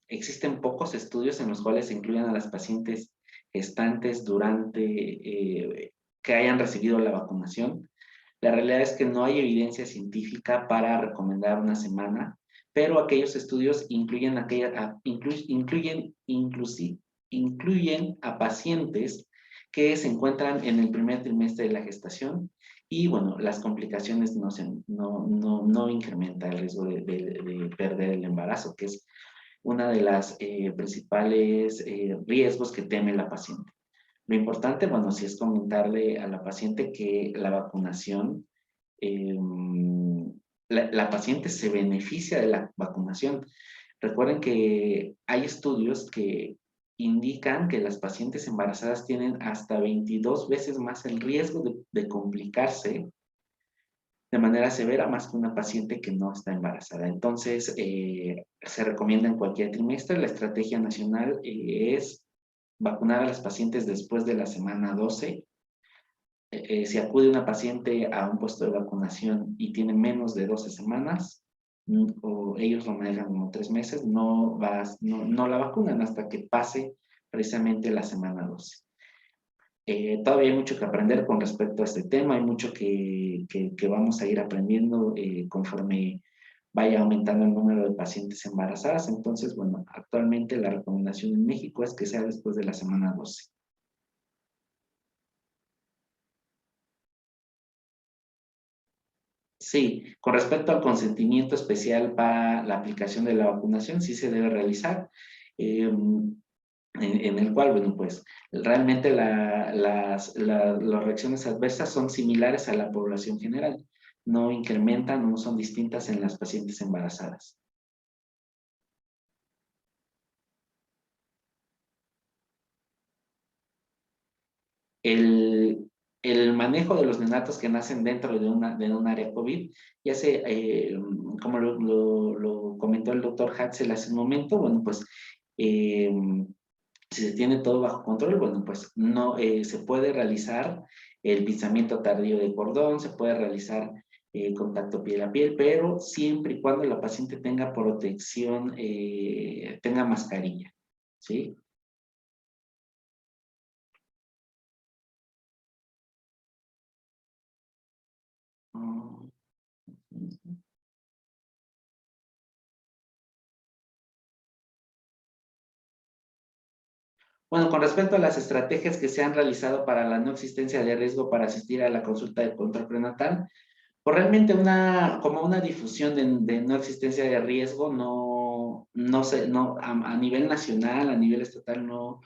existen pocos estudios en los cuales se incluyan a las pacientes gestantes que hayan recibido la vacunación. La realidad es que no hay evidencia científica para recomendar una semana, pero aquellos estudios incluyen a pacientes que se encuentran en el primer trimestre de la gestación y bueno, las complicaciones no incrementan el riesgo de perder el embarazo, que es una de las principales riesgos que teme la paciente. Lo importante, bueno, sí es comentarle a la paciente que la vacunación, la paciente se beneficia de la vacunación. Recuerden que hay estudios que indican que las pacientes embarazadas tienen hasta 22 veces más el riesgo de complicarse de manera severa más que una paciente que no está embarazada. Entonces, se recomienda en cualquier trimestre. La estrategia nacional es vacunar a las pacientes después de la semana 12. Si acude una paciente a un puesto de vacunación y tiene menos de 12 semanas, o ellos lo manejan como 3 meses, no la vacunan hasta que pase precisamente la semana 12. Todavía hay mucho que aprender con respecto a este tema, hay mucho que vamos a ir aprendiendo conforme vaya aumentando el número de pacientes embarazadas. Entonces, bueno, actualmente la recomendación en México es que sea después de la semana 12. Sí, con respecto al consentimiento especial para la aplicación de la vacunación, sí se debe realizar. En el cual, bueno, pues realmente las reacciones adversas son similares a la población general, no incrementan, no son distintas en las pacientes embarazadas. El manejo de los neonatos que nacen dentro de un área COVID, ya se, como lo comentó el doctor Hatzel hace un momento, bueno, pues si se tiene todo bajo control, bueno, pues no se puede realizar el pinzamiento tardío de cordón, se puede realizar contacto piel a piel, pero siempre y cuando la paciente tenga protección, tenga mascarilla, ¿sí? Bueno, con respecto a las estrategias que se han realizado para la no existencia de riesgo para asistir a la consulta de control prenatal, pues realmente como una difusión de no existencia de riesgo, a nivel nacional, a nivel estatal no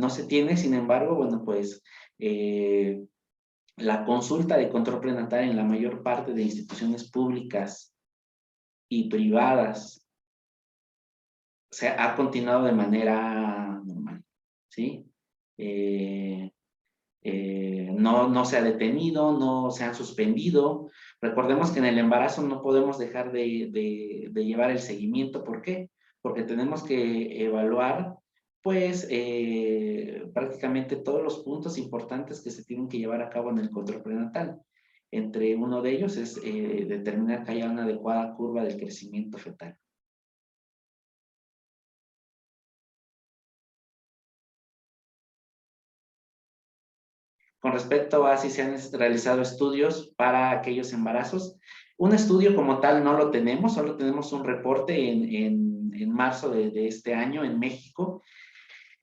se tiene. Sin embargo, bueno, pues la consulta de control prenatal en la mayor parte de instituciones públicas y privadas se ha continuado de manera normal, ¿sí? No se ha detenido, no se han suspendido. Recordemos que en el embarazo no podemos dejar de llevar el seguimiento. ¿Por qué? Porque tenemos que evaluar, pues, prácticamente todos los puntos importantes que se tienen que llevar a cabo en el control prenatal. Entre uno de ellos es determinar que haya una adecuada curva del crecimiento fetal. Con respecto a si se han realizado estudios para aquellos embarazos, un estudio como tal no lo tenemos, solo tenemos un reporte en marzo de este año en México,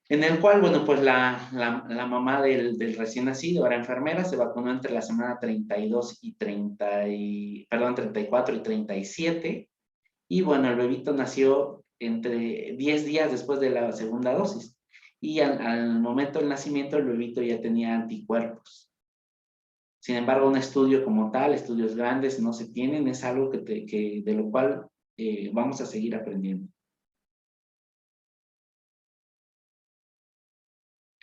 en el cual, bueno, pues la mamá del recién nacido era enfermera, se vacunó entre la semana 32 y 34 y 37, y bueno, el bebito nació entre 10 días después de la segunda dosis. Y al momento del nacimiento el bebito ya tenía anticuerpos. Sin embargo, un estudio como tal, estudios grandes no se tienen, es algo de lo cual vamos a seguir aprendiendo.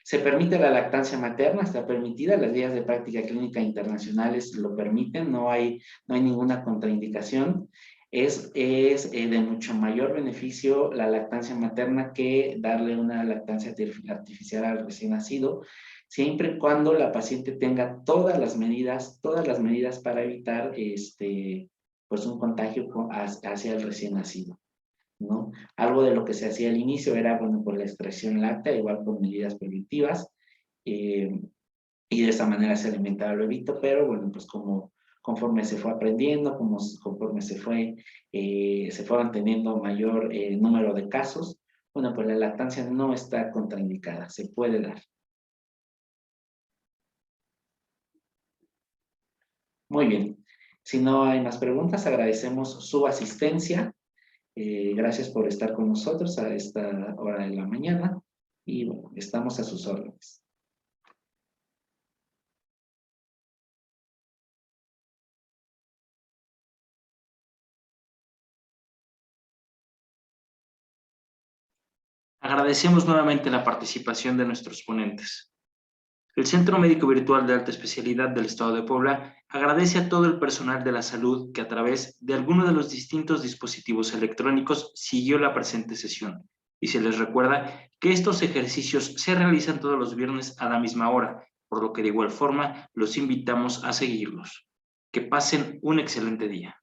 Se permite la lactancia materna, está permitida, las guías de práctica clínica internacionales lo permiten, no hay ninguna contraindicación. Es de mucho mayor beneficio la lactancia materna que darle una lactancia artificial al recién nacido, siempre y cuando la paciente tenga todas las medidas para evitar pues un contagio hacia el recién nacido, ¿no? Algo de lo que se hacía al inicio era, bueno, por la extracción láctea, igual con medidas preventivas, y de esa manera se alimentaba el bebito, pero bueno, pues conforme se fue aprendiendo, conforme se fueron teniendo mayor número de casos, bueno, pues la lactancia no está contraindicada, se puede dar. Muy bien. Si no hay más preguntas, agradecemos su asistencia. Gracias por estar con nosotros a esta hora de la mañana y bueno, estamos a sus órdenes. Agradecemos nuevamente la participación de nuestros ponentes. El Centro Médico Virtual de Alta Especialidad del Estado de Puebla agradece a todo el personal de la salud que a través de alguno de los distintos dispositivos electrónicos siguió la presente sesión y se les recuerda que estos ejercicios se realizan todos los viernes a la misma hora, por lo que de igual forma los invitamos a seguirlos. Que pasen un excelente día.